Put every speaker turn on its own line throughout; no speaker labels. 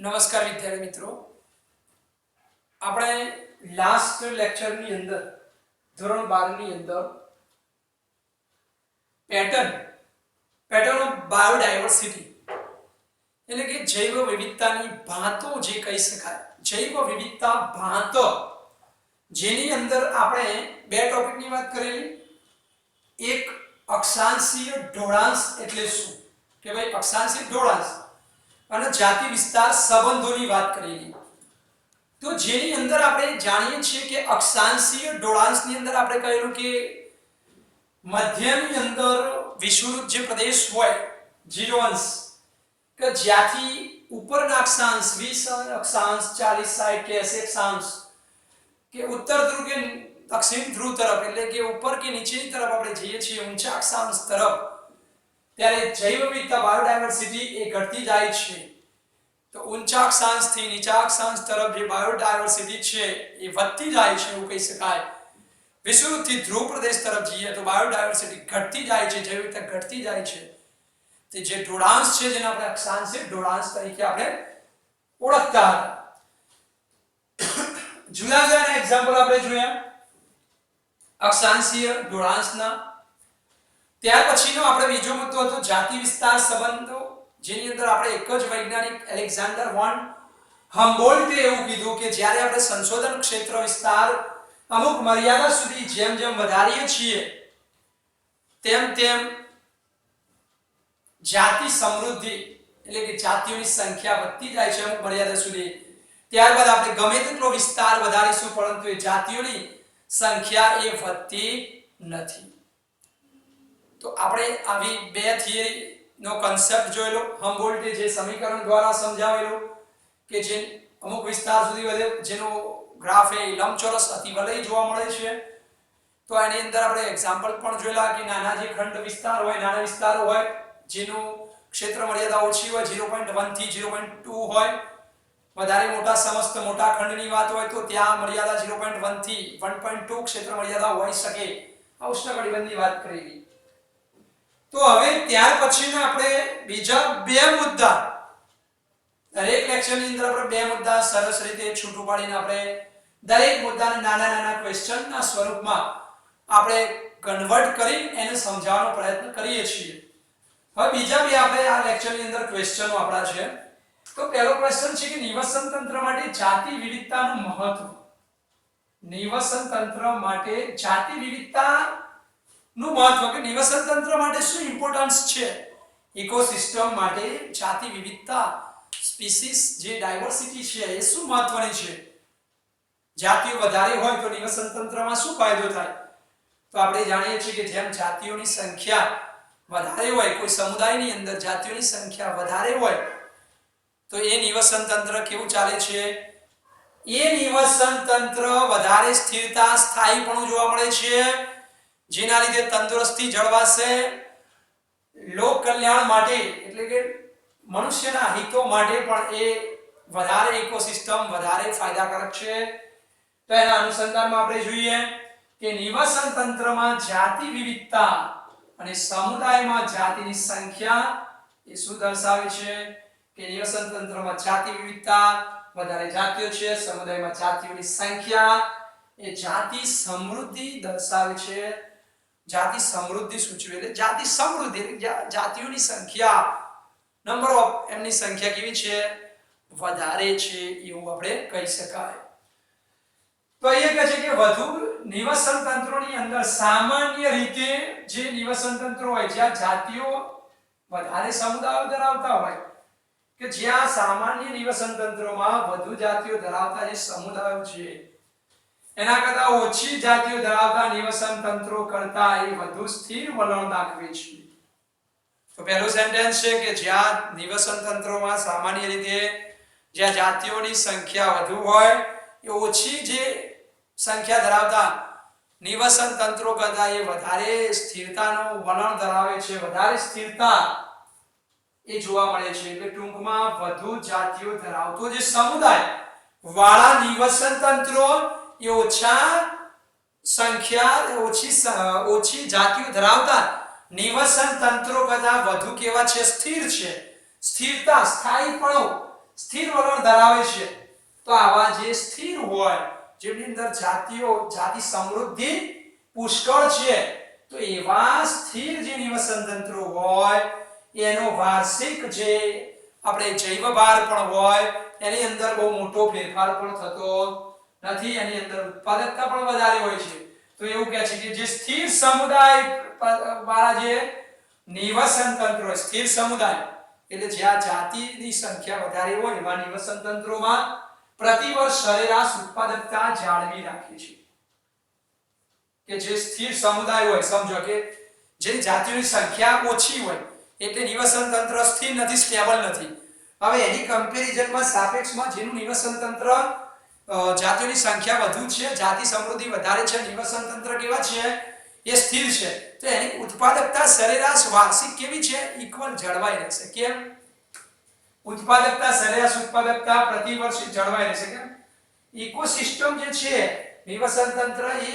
નમસ્કાર વિદ્યાર્થી મિત્રો, આપણે લાસ્ટ લેક્ચરની અંદર ધોરણ 12 ની અંદર પેટર્ન ઓફ બાયોડાયવર્સિટી એટલે કે જૈવ વિવિધતાની ભાતો જે કહી શકાય, જૈવ વિવિધતા ભાત, જેની અંદર આપણે બે ટોપિકની વાત કરેલી. એક અક્ષાંશીય ઢોળાંશ એટલે શું કે ભાઈ અક્ષાંશીય ઢોળાંશ અને જાતિ વિસ્તાર સંબંધોની વાત કરેલી. તો જેની અંદર આપણે જાણીએ છીએ કે અક્ષાંશીય ઢોળાંશની અંદર આપણે કહેલું કે મધ્યની અંદર વિષુવવૃત્ત જે પ્રદેશ હોય 0 અંશ કે જ્યાંથી ઉપરના અક્ષાંશ 20 અક્ષાંશ 40 60 કે 80 અક્ષાંશ કે ઉત્તર ધ્રુવ કે દક્ષિણ ધ્રુવ તરફ એટલે કે ઉપર કે નીચેની તરફ આપણે જઈએ છીએ ઊંચા અક્ષાંશ તરફ, ત્યારે જૈવ વિવિધતા બાયોડાયવર્સિટી એ ઘટતી જાય છે. તો ઊંચા અક્ષાંશથી નીચા અક્ષાંશ તરફ જે બાયોડાયવર્સિટી છે એ વધતી જાય છે એવું કહી શકાય. વિષુવવૃત્તથી ધ્રુવ પ્રદેશ તરફ જઈએ તો બાયોડાયવર્સિટી ઘટતી જાય છે, જૈવ વિવિધતા ઘટતી જાય છે. તે જે ઢોળાંશ છે જેને આપણે અક્ષાંશીય ઢોળાંશ તરીકે આપણે ઓળખતા હતા. જુદા જુદા એક્ઝામ્પલ આપણે જોયા અક્ષાંશીય ઢોળાંશના. ત્યાર પછીનો આપણે બીજો મુદ્દો હતો જાતિ વિસ્તાર સંબંધો, જેની અંદર આપણે એક જ વૈજ્ઞાનિક એલેક્ઝાન્ડર વોન હમ્બોલ્ટે એવું કીધું કે જ્યારે આપણે સંશોધન ક્ષેત્ર વિસ્તાર અમુક મર્યાદા સુધી જેમ જેમ વધારીએ છીએ તેમ તેમ જાતિ સમૃદ્ધિ એટલે કે જાતિઓની સંખ્યા વધતી જાય છે અમુક મર્યાદા સુધી. ત્યારબાદ આપણે ગમે તેટલો વિસ્તાર વધારીશું પરંતુ એ જાતિઓની સંખ્યા એ વધતી નથી. તો આપણે આવી બે થિયરી નો કન્સેપ્ટ જોયેલો. હમ્બોલ્ટે જે સમીકરણ દ્વારા સમજાવેલો કે જે અમુક વિસ્તાર સુધી વધે જેનો ગ્રાફ એ લંબચોરસ અતિવલય જોવા મળે છે. તો એની અંદર આપણે એક્ઝામ્પલ પણ જોયેલા કે નાના જે ખંડ વિસ્તાર હોય, નાના વિસ્તારો હોય જેનું ક્ષેત્ર મર્યાદા ઓછી હોય 0.1 થી 0.2 હોય, વધારે મોટા સમસ્ત મોટા ખંડની વાત હોય તો ત્યાં મર્યાદા 0.1 થી 1.2 ક્ષેત્ર મર્યાદા હોઈ શકે. આ ઉષ્ણકટિબંધની વાત કરેલી. તો હવે ત્યાર પછીના આપણે બીજા બે મુદ્દા, દરેક લેક્ચરની અંદર આપણે બે મુદ્દા સરસ રીતે છૂટું પાડીને આપણે દરેક મુદ્દાને નાના નાના ક્વેશ્ચનના સ્વરૂપમાં આપણે કન્વર્ટ કરી એને સમજાવવાનો પ્રયત્ન કરીએ છીએ. હવે બીજા બે આપણે આ લેક્ચરની અંદર ક્વેશ્ચનો આપણા છે. તો પહેલો ક્વેશ્ચન છે કે નિવસન તંત્ર માટે જાતિ વિવિધતાનું મહત્વ. નિવસન તંત્ર માટે જાતિ વિવિધતા નું મહત્વ કે નિવસન તંત્ર માટે શું ઇમ્પોર્ટન્સ છે. ઇકોસિસ્ટમ માટે જાતિ વિવિધતા, સ્પીસીસ જે ડાયવર્સિટી છે એ શું મહત્વની છે. જાતિઓ વધારે હોય તો નિવસન તંત્રમાં શું ફાયદો થાય. તો આપણે જાણીએ છીએ કે જેમ જાતિઓની સંખ્યા વધારે હોય, કોઈ સમુદાયની અંદર જાતિઓની સંખ્યા વધારે હોય તો એ નિવસન તંત્ર કેવું ચાલે છે. એ નિવસન તંત્ર વધારે સ્થિરતા, સ્થાયીપણું જોવા મળે છે, જેના લીધે તંદુરસ્તી જળવાશે. લોક કલ્યાણ માટે એટલે કે મનુષ્યના હિતો માટે પણ એ વધારે ઇકોસિસ્ટમ વધારે ફાયદાકારક છે. તો એના અનુસંધાનમાં આપણે જોઈએ કે નિવસન તંત્રમાં જાતિ વિવિધતા અને સમુદાયમાં જાતિની સંખ્યા એ શું દર્શાવે છે કે નિવસન તંત્રમાં જાતિ વિવિધતા, વધારે જાતિઓ છે, સમુદાયમાં જાતિઓની સંખ્યા એ જાતિ સમૃદ્ધિ દર્શાવે છે. જાતિ સમૃદ્ધિ સૂચવે એટલે જાતિ સમૃદ્ધિ જાતિઓની સંખ્યા, નંબર ઓફ એમની સંખ્યા કેવી છે વધારે છે એવું આપણે કહી શકાય. તો એ કહે છે કે વધુ નિવસન તંત્રોની અંદર સામાન્ય રીતે જે નિવસન તંત્રો હોય જ્યાં જાતિઓ વધારે સમુદાયો ધરાવતા હોય કે જ્યાં સામાન્ય નિવસન તંત્રોમાં વધુ જાતિઓ ધરાવતા જે સમુદાયો છે એના કરતા ઓછી જાતિઓ ધરાવતા નિવસન તંત્રો કરતા એ વધુ સ્થિર વલણ દાખવે છે. તો પહેલું સેન્ટેન્સ છે કે જ્યાં નિવસન તંત્રોમાં સામાન્ય રીતે જ્યાં જાતિઓની સંખ્યા વધુ હોય એ ઓછી જે સંખ્યા ધરાવતા નિવસન તંત્રો કરતા એ વધારે સ્થિરતાનું વલણ ધરાવે છે, વધારે સ્થિરતા એ જોવા મળે છે. એટલે ટૂંકમાં વધુ જાતિઓ ધરાવતો જે સમુદાય વાળા નિવસન તંત્રો એ ઓછા સંખ્યા ઓછી જાતિઓ ધરાવતા નિવસન તંત્રો કરતા વધુ કેવા છે સ્થિર છે. સ્થિરતા, સ્થાયીપણું સ્થિર વલણ ધરાવે છે. તો આવા જે સ્થિર હોય, જેની અંદર જાતિ સમૃદ્ધિ પુષ્કળ છે, તો એવા સ્થિર જે નિવસન તંત્રો હોય એનો વાર્ષિક જે આપણે જૈવ ભાર પણ હોય એની અંદર બહુ મોટો ફેરફાર પણ થતો નથી, એની અંદર ઉત્પાદકતા પણ વધારે હોય છે. તો એવું કહે છે કે જે સ્થિર સમુદાય વાળા જે નિવસન તંત્રો હોય, સ્થિર સમુદાય એટલે જ્યાં જાતિની સંખ્યા વધારે હોય એવા નિવસન તંત્રોમાં પ્રતિ વર્ષ સરેરાશ ઉત્પાદકતા જાળવી રાખે છે. કે જે સ્થિર સમુદાય હોય, સમજો કે જે જાતિઓની સંખ્યા ઓછી હોય એટલે નિવસન તંત્ર સ્થિર નથી, સ્ટેબલ નથી. હવે એની કમ્પેરિઝનમાં સાપેક્ષમાં જેનું નિવસન તંત્ર જાતિઓની સંખ્યા વધુ છે, જાતિ સમૃદ્ધિ વધારે છે, નિવસન તંત્ર કેવા છે એ સ્થિર છે, તો એની ઉત્પાદકતા સરેરાશ વાર્ષિક કેવી છે, ઇક્વલ જળવાઈ રહેશે. કેમ? ઉત્પાદકતા સરેરાશ ઉત્પાદકતા પ્રતિ વર્ષ જળવાઈ રહેશે. કેમ? ઇકોસિસ્ટમ જે છે નિવસન તંત્ર એ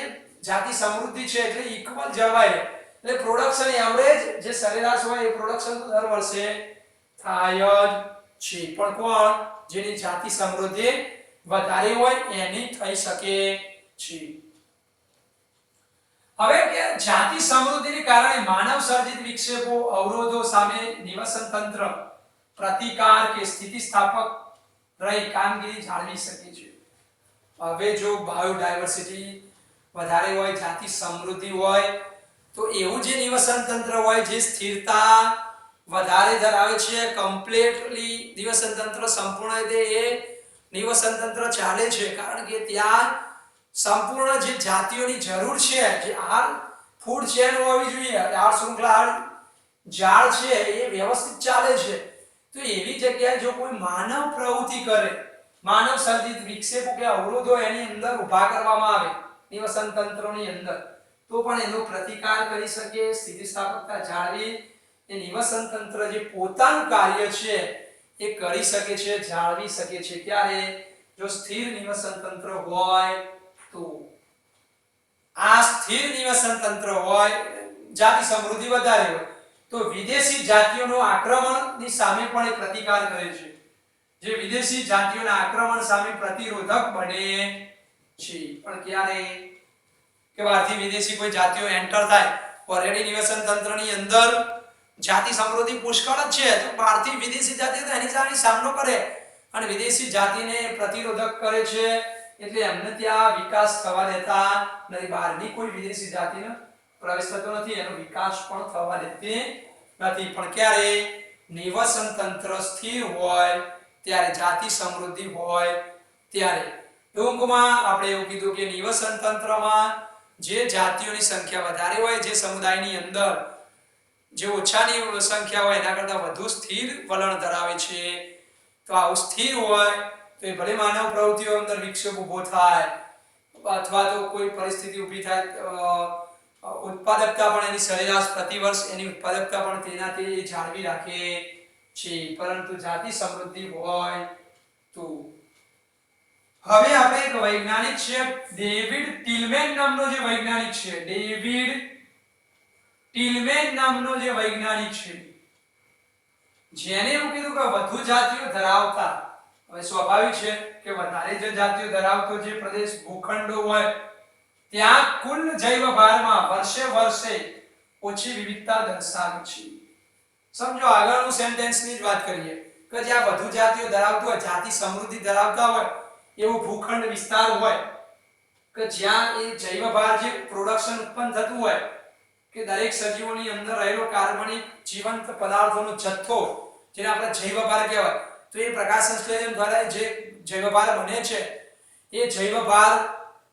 જાતિ સમૃદ્ધિ છે એટલે ઇક્વલ જળવાઈ રહે. એટલે પ્રોડક્શન એવરેજ જે સરેરાશ હોય એ પ્રોડક્શન દર વર્ષે થાય જ છે, પણ કોણ જેની જાતિ સમૃદ્ધિ વધારે હોય એની થઈ શકે છે. હવે કે જાતિ સમૃદ્ધિને કારણે માનવ સર્જિત વિક્ષેપો અવરોધો સામે નિવસન તંત્ર પ્રતિકાર કે સ્થિતિસ્થાપક રહી કામગીરી જાળવી શકે છે. હવે જો બાયોડાયવર્સિટી વધારે હોય, જાતિ સમૃદ્ધિ હોય, તો એવું જે નિવસન તંત્ર હોય જે સ્થિરતા વધારે ધરાવે છે, કમ્પ્લીટલી નિવસન તંત્ર સંપૂર્ણ રીતે એ નિવસન તંત્ર ચાલે છે, કારણ કે ત્યાં સંપૂર્ણ જે જાતિઓની જરૂર છે, જે આહાર ફૂડ ચેન હોવી જોઈએ, આહાર શૃંખલા જાળ છે એ વ્યવસ્થિત ચાલે છે. તો એવી જગ્યાએ જો કોઈ માનવ પ્રવૃત્તિ કરે, માનવ સર્જિત વિક્ષેપો કે અવરોધો એની અંદર ઊભા કરવામાં આવે નિવસન તંત્રોની અંદર, તો પણ એનો પ્રતિકાર કરી શકે, સ્થિતિસ્થાપકતા જાળવી એ નિવસન તંત્ર જે પોતાનું કાર્ય છે એ કરી શકે છે, જાળવી શકે છે. ક્યારે? જો સ્થિર નિવસન તંત્ર હોય તો. આ સ્થિર નિવસન તંત્ર હોય, જાતિ સમૃદ્ધિ વધારે હોય, તો વિદેશી જાતિઓનો આક્રમણની સામે પણ એ પ્રતિકાર કરે છે. જે વિદેશી જાતિઓના આક્રમણ સામે પ્રતિરોધક બને છે. પણ ક્યારે? કે બહારથી વિદેશી કોઈ જાતિઓ એન્ટર થાય, ઓલરેડી નિવસન તંત્રની અંદર જાતિ સમૃદ્ધિ પુષ્કળ જ છે, તો બહારથી વિદેશી જાતિઓ તો એની સામે સામનો કરે અને વિદેશી જાતિને પ્રતિરોધક કરે છે, એટલે એમને ત્યાં વિકાસ થવા દેતા નથી. બહારની કોઈ વિદેશી જાતિનો પ્રવેશ થતો નથી, એનો વિકાસ પણ થવા દેતી નથી. પણ ક્યારે? નિવસન તંત્ર સ્થિર હોય ત્યારે, જાતિ સમૃદ્ધિ હોય ત્યારે. ટૂંકમાં આપણે એવું કીધું કે નિવસન તંત્રમાં જે જાતિઓની સંખ્યા વધારે હોય, જે સમુદાયની અંદર જે ઓછાની સંખ્યા હોય એના કરતાં વધુ સ્થિર વલણ ધરાવે છે. તો આવું સ્થિર હોય તો એ ભલે માનવ પ્રવૃત્તિઓ અંદર વિક્ષેપ ઊભો થાય અથવા તો કોઈ પરિસ્થિતિ ઊભી થાય, ઉત્પાદકતા પણ એની સરેરાશ પ્રતિ વર્ષ એની ઉત્પાદકતા પણ તેનાથી જાળવી રાખે છે, પરંતુ જાતિ સમૃદ્ધિ હોય તો. હવે આપણે એક વૈજ્ઞાનિક છે ડેવિડ ટિલમેન નામનો જે વૈજ્ઞાનિક છે, ડેવિડ ટિલમેન નામનો જે વૈજ્ઞાનિક છે, જેને એવું કીધું કે વધુ જાતિઓ ધરાવતા, હવે સ્વાભાવિક છે કે વધારે જે જાતિઓ ધરાવતો જે પ્રદેશ ભૂખંડો હોય ત્યાં કુલ જૈવ ભારમાં વર્ષે વર્ષે ઓછી વિવિધતા દર્શાવે છે. સમજો આગળનું સેન્ટેન્સની જ વાત કરીએ કે જ્યાં વધુ જાતિઓ ધરાવતો હોય, જાતિ સમૃદ્ધિ ધરાવતા હોય એવો ભૂખંડ વિસ્તાર હોય કે જ્યાં એ જૈવ ભાર જે પ્રોડક્શન ઉત્પન્ન થતું હોય કે દરેક સજીવોની અંદર રહેલો કાર્બનિક જીવંત પદાર્થોનો જથ્થો, જેને આપણે જૈવ ભાર કહેવાય, તો એ પ્રકાશ સંશ્લેષણ દ્વારા જે જૈવ ભાર બને છે એ જૈવ ભાર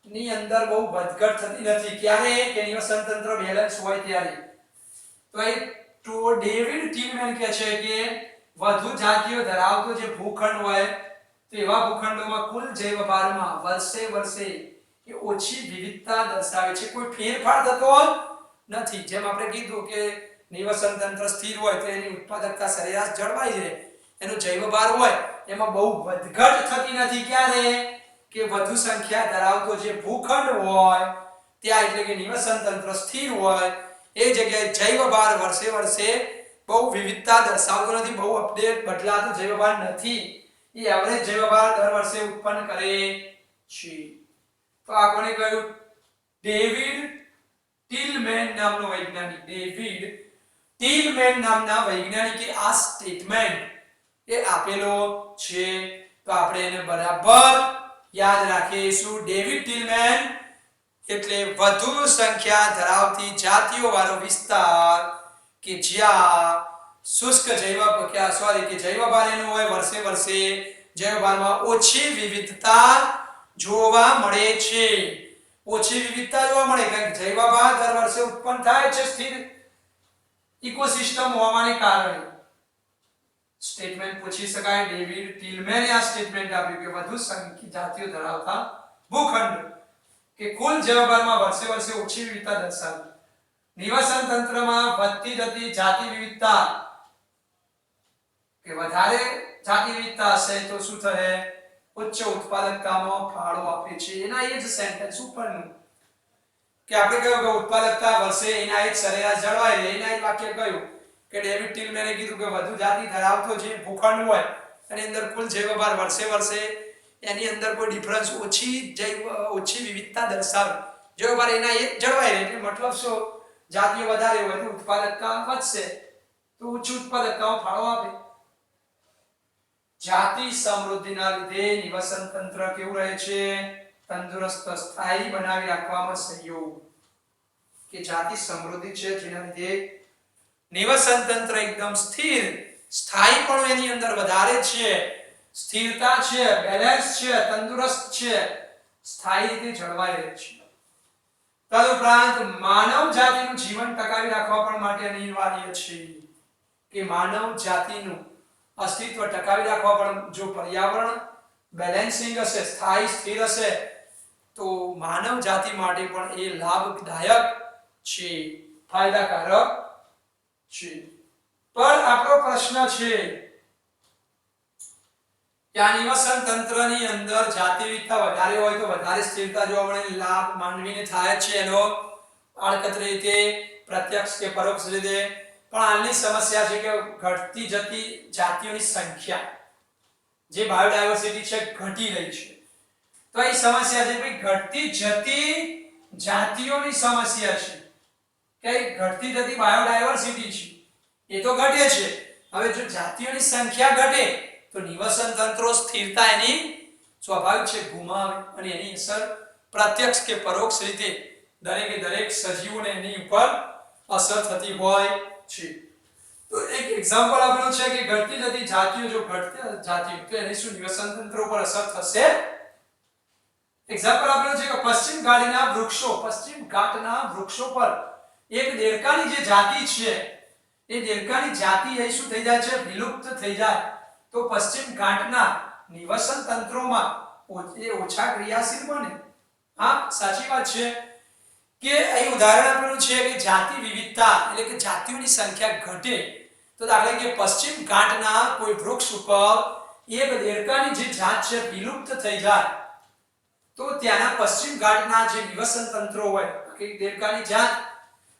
ની અંદર બહુ વધઘટ થતી નથી. ક્યારે? કે નિવસન તંત્ર બેલેન્સ હોય ત્યારે. તો એ ડેવિડ ટિલમેન કહે છે કે વધુ જાતિઓ ધરાવતો જે ભૂખંડ હોય તો એવા ભૂખંડોમાં કુલ જૈવ ભારમાં વર્ષે વર્ષે એ ઓછી વિવિધતા દર્શાવે છે, કોઈ ફેરફાર થતો નથી. જેમ આપણે કીધું કે નિવસન તંત્ર સ્થિર હોય તો એની ઉત્પાદકતા સરેરાશ જળવાઈ રહે, એનો જૈવ ભાર હોય એમાં બહુ વધઘટ થતી નથી. ક્યારે? કે વધુ સંખ્યા ધરાવતો જે ભૂખંડ હોય ત્યાં, એટલે કે નિવસન તંત્ર સ્થિર હોય એ જગ્યાએ જૈવ ભાર વર્ષે વર્ષે બહુ વિવિધતા દર્શાવતો નથી, બહુ અપડેટ બદલાતો જૈવ ભાર નથી. એ એવરેજ જૈવભાર દર વર્ષે ઉત્પન્ન કરે છે. તો આ કોણે કહ્યું? ડેવિડ ટિલમેન નામનો વૈજ્ઞાનિક. ડેવિડ ટિલમેન નામના વૈજ્ઞાનિકે આ સ્ટેટમેન્ટ એ આપેલો છે. તો આપણે એને બરાબર યાદ રાખીશું. ડેવિડ ટિલમેન એટલે વધુ સંખ્યા ધરાવતી જાતિઓ વાળો વિસ્તાર કે જ્યાં શુષ્ક જૈવભાર એનું હોય વર્ષે વર્ષે જૈવભારમાં ઓછી વિવિધતા જોવા મળે છે. ઓછી વિવિધતા જોવા મળે કારણ કે જૈવભાર દર વર્ષે ઉત્પન્ન થાય છે સ્થિર ઇકોસિસ્ટમ હોવાને કારણે. સ્ટેટમેન્ટ પૂછી શકાય. ડેવિડ ટિલમેને આ સ્ટેટમેન્ટ આપ્યું કે વધુ સંખ્યા જાતિઓ ધરાવતા ભૂખંડ કે કુલ જૈવભારમાં વર્ષે વર્ષે ઓછી વિવિધતા દર્શાવે. નિવસન તંત્રમાં વધતી જતી જાતિ વિવિધતા કે વધારે જાતિ વિવિધતા હશે તો શું થશે? ઉચ્ચ ઉત્પાદકતામાં ફાળો આપે છે. એના એ જ સેન્ટેન્સ ઉપરનું કે આપણે કહ્યું કે ઉત્પાદકતા વર્ષે એના એક સરેરાશ જળવાય રહે. એના એક વાક્ય કહ્યું કે ડેવિડ ટિલમેને કીધું કે વધુ જાતિ ધરાવતો જે ભૂખંડ હોય એની અંદર કુલ જૈવભાર વર્ષે વર્ષે એની અંદર કોઈ ડિફરન્સ ઓછી વિવિધતા દર્શાવે. જૈવભાર એના એક જળવાય રહે એટલે મતલબ શું? જાતિઓ વધારે હોય તો ઉત્પાદકતા વધશે તો ઉચ્ચ ઉત્પાદકતામાં ફાળો આપે. જાતિ સમૃદ્ધિના લીધે નિવસન તંત્ર કેવું રહે છે? તંદુરસ્ત સ્થાયી બનાવી રાખવામાં સહયોગ. કે જાતિ સમૃદ્ધિ છે જેના લીધે નિવસન તંત્ર એકદમ સ્થિર સ્થાયી પણ એની અંદર વધારે છે. સ્થિરતા છે, બેલેન્સ છે, તંદુરસ્ત છે, સ્થાયી રીતે જળવાઈ રહે છે. તદુપરાંત માનવ જાતિનું જીવન ટકાવી રાખવા પણ માટે અનિવાર્ય છે કે માનવ જાતિનું અસ્તિત્વ ટકાવી રાખવા પણ જો પર્યાવરણ બેલેન્સિંગ હશે, સ્થાયી સ્થિર હશે તો માનવ જાતિ માટે પણ એ લાભદાયક છે, ફાયદાકારક છે. પણ આપણો પ્રશ્ન છે કે આ નિવસન તંત્રની અંદર જાતિ વિવિધતા વધારે હોય તો વધારે સ્થિરતા જોવા મળે, લાભ માનવીને થાય છે એનો આડકતરી રીતે પ્રત્યક્ષ કે પરોક્ષ રીતે. પણ હાલની સમસ્યા છે કે ઘટતી જતી જાતિઓની સંખ્યા જે બાયોડાયવર્સિટી છે ઘટી રહી છે. તો એ સમસ્યા છે ભાઈ ઘટતી જતી જાતિઓની સમસ્યા છે કે ઘટતી જતી બાયોડાયવર્સિટી છે એ તો ઘટે છે. હવે જો જાતિઓની સંખ્યા ઘટે તો નિવસન તંત્રો સ્થિરતા એની સ્વાભાવિક છે ગુમાવે અને એની અસર પ્રત્યક્ષ કે પરોક્ષ રીતે દરેકે દરેક સજીવોને એની ઉપર અસર થતી હોય છે. તો એક એક્ઝામ્પલ આપેલું છે કે ઘટતી જતી જાતિઓ જો ઘટતી જાતિઓ તો એની શું નિવસન તંત્ર ઉપર અસર થશે? એક્ઝામ્પલ આપેલું છે કે પશ્ચિમ ઘાટના વૃક્ષો પર એક દેડકાની જે જાતિ છે એ દેડકાની જાતિ એ શું થઈ જાય છે? વિલુપ્ત થઈ જાય તો પશ્ચિમ ઘાટના નિવસન તંત્રોમાં એ ઓછા ક્રિયાશીલ બને. હા, સાચી વાત છે કે અહીં ઉદાહરણ આપેલું છે કે જાતિ વિવિધતા એટલે કે જાતિઓની સંખ્યા ઘટે તો દાખલા કે પશ્ચિમ ઘાટના કોઈ વૃક્ષ ઉપર એક દેડકાની જે જાત છે વિલુપ્ત થઈ જાય તો ત્યાંના પશ્ચિમ ઘાટના જે નિવસન તંત્રો હોય કે દેડકાની જાત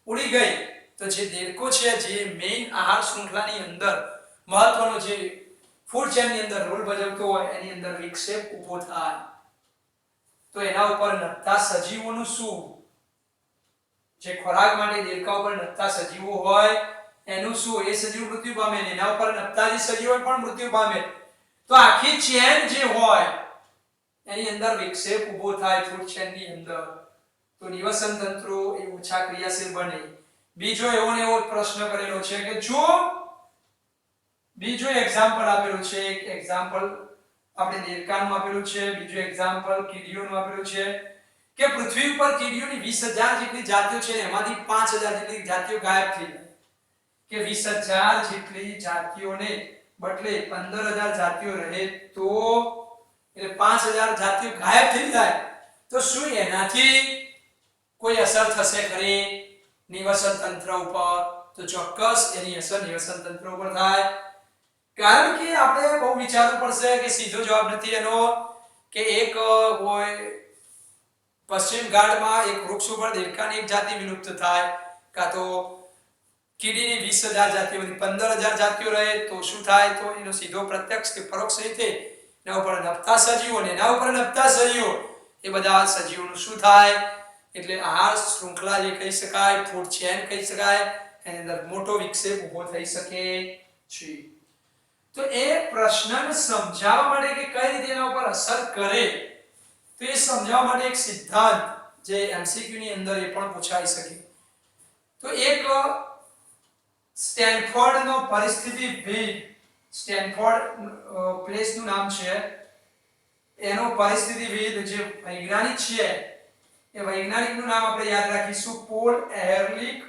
ઉડી ગઈ તો જે દેડકો છે જે મેઇન આહાર શૃંખલાની અંદર મહત્વનો જે ફૂડ ચેનની અંદર રોલ ભજવતો હોય એની અંદર વિક્ષેપ ઊભો થાય તો એના ઉપર નભતા સજીવોનું શું? જે ખોરાક માટે દેડકા ઉપર નભતા સજીવો હોય એનું શું? એ સજીવ મૃત્યુ પામે ને એના ઉપર નભતા જે સજીવો પણ મૃત્યુ પામે તો આખી ચેન જે હોય એની અંદર વિક્ષેપ ઊભો થાય ફૂડ ચેનની અંદર તો નિવસન તંત્રો એ ઓછા ક્રિયાશીલ બને. બીજો એવો પ્રશ્ન કરેલો છે કે જો બીજો એક્ઝામ્પલ આપેલું છે, એક એક્ઝામ્પલ આપણે દેડકાનું આપેલું છે, બીજો એક્ઝામ્પલ કીડીઓનું આપેલું છે કે પૃથ્વી ઉપર કીડીઓની 20000 જેટલી જાતિઓ છે એમાંથી 5000 જેટલી જાતિઓ ગાયબ થઈ જાય કે 20000 જેટલી જાતિઓને બદલે 15000 જાતિઓ રહે તો એટલે 5000 જાતિઓ ગાયબ થઈ જાય તો શું એનાથી કોઈ અસર થશે ખરી નિવસન તંત્ર ઉપર? તો ચોક્કસ એની અસર નિવસન તંત્ર ઉપર થાય. કારણ કે આપણે બહુ વિચારવું પડશે કે સીધો જવાબ નથી એનો કે એક હોય પશ્ચિમ ઘાટમાં એક વૃક્ષ ઉપર દેડકાની એક જાતિ વિલુપ્ત થાય કાં તો કીડીની 20000 જાતિઓની 15000 જાતિઓ રહે તો શું થાય? તો એનો સીધો પ્રત્યક્ષ કે પરોક્ષ રીતે એના ઉપર નભતા સજીવો ને એના ઉપર નભતા સજીવો, એ બધા સજીવોનું શું થાય? એટલે આહાર શૃંખલા જે કહી શકાય, ફૂડ ચેન કહી શકાય, એની અંદર મોટો વિક્ષેપ ઊભો થઈ શકે છે. તો એ પ્રશ્નને સમજાવવા માટે કે કઈ રીતે એના ઉપર અસર કરે, તો એ સમજાવવા માટે એક સિદ્ધાંત જે એમસીક્યુ ની અંદર એ પણ પૂછાઈ શકે. તો એક સ્ટેનફોર્ડ નો પરિસ્થિતિવિદ, સ્ટેનફોર્ડ પ્લેસ નું નામ છે, એનો પરિસ્થિતિવિદ જે વૈજ્ઞાનિક છે, એ વૈજ્ઞાનિક નું નામ આપણે યાદ રાખીશું, પોલ એહરલિચ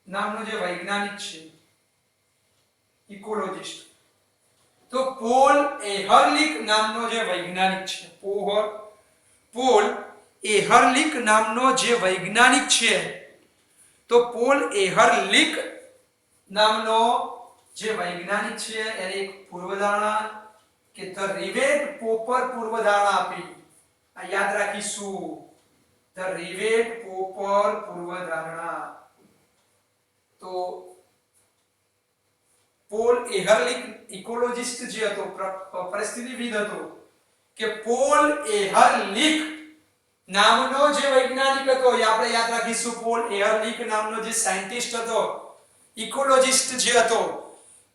નામનો જે વૈજ્ઞાનિક છે, ઇકોલોજિસ્ટ. તો પોલ એહરલિચ નામનો જે વૈજ્ઞાનિક છે, પોલ એહરલિચ નામનો જે વૈજ્ઞાનિક છે, તો પોલ એહરલિચ નામનો જે વૈજ્ઞાનિક છે એને એક પૂર્વધારણા કે ધ રિવેટ પોપર પૂર્વધારણા આપી. આ યાદ રાખીશું, ધ રિવેટ પોપર પૂર્વધારણા. તો પોલ એહરલિચ ઇકોલોજિસ્ટ જે હતો, પરિસ્થિતિવિદ હતો, કે પોલ એહરલિચ નામનો જે વૈજ્ઞાનિક હતો, એ આપણે યાદ રાખીશું, પોલ એહરલિચ નામનો જે સાયન્ટિસ્ટ હતો, ઇકોલોજિસ્ટ જે હતો,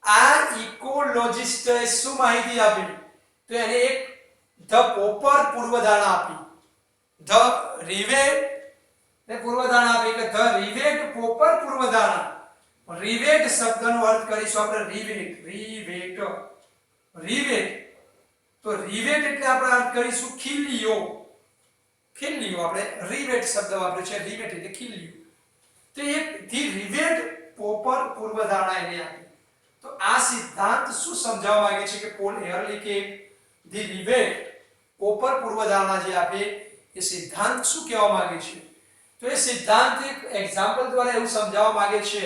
આ ઇકોલોજિસ્ટે શું માહિતી આપી? તો એને એક ધ પોપર પૂર્વધારણા આપી, ધ રિવેટ ને પૂર્વધારણા આપી કે ધ રિવેટ પોપર પૂર્વધારણા. રિવેટ શબ્દનો અર્થ કરીશું આપણે રિવેટ. તો રિવેટ એટલે આપણે અર્થ કરીશું ખીલીઓ. આપણે રિવેટ શબ્દ વાપર્યો છે, રિવેટ એટલે ખીલીઓ. તો એક ધી રિવેટ પોપર પૂર્વધારણા એને આપી. તો આ સિદ્ધાંત શું સમજાવવા માંગે છે કે પોલ એહરલિચે ધી રિવેટ પોપર પૂર્વધારણા જે આપે, એ સિદ્ધાંત શું કહેવા માંગે છે? તો એ સિદ્ધાંત એક એક્ઝામ્પલ દ્વારા એવું સમજાવવા માંગે છે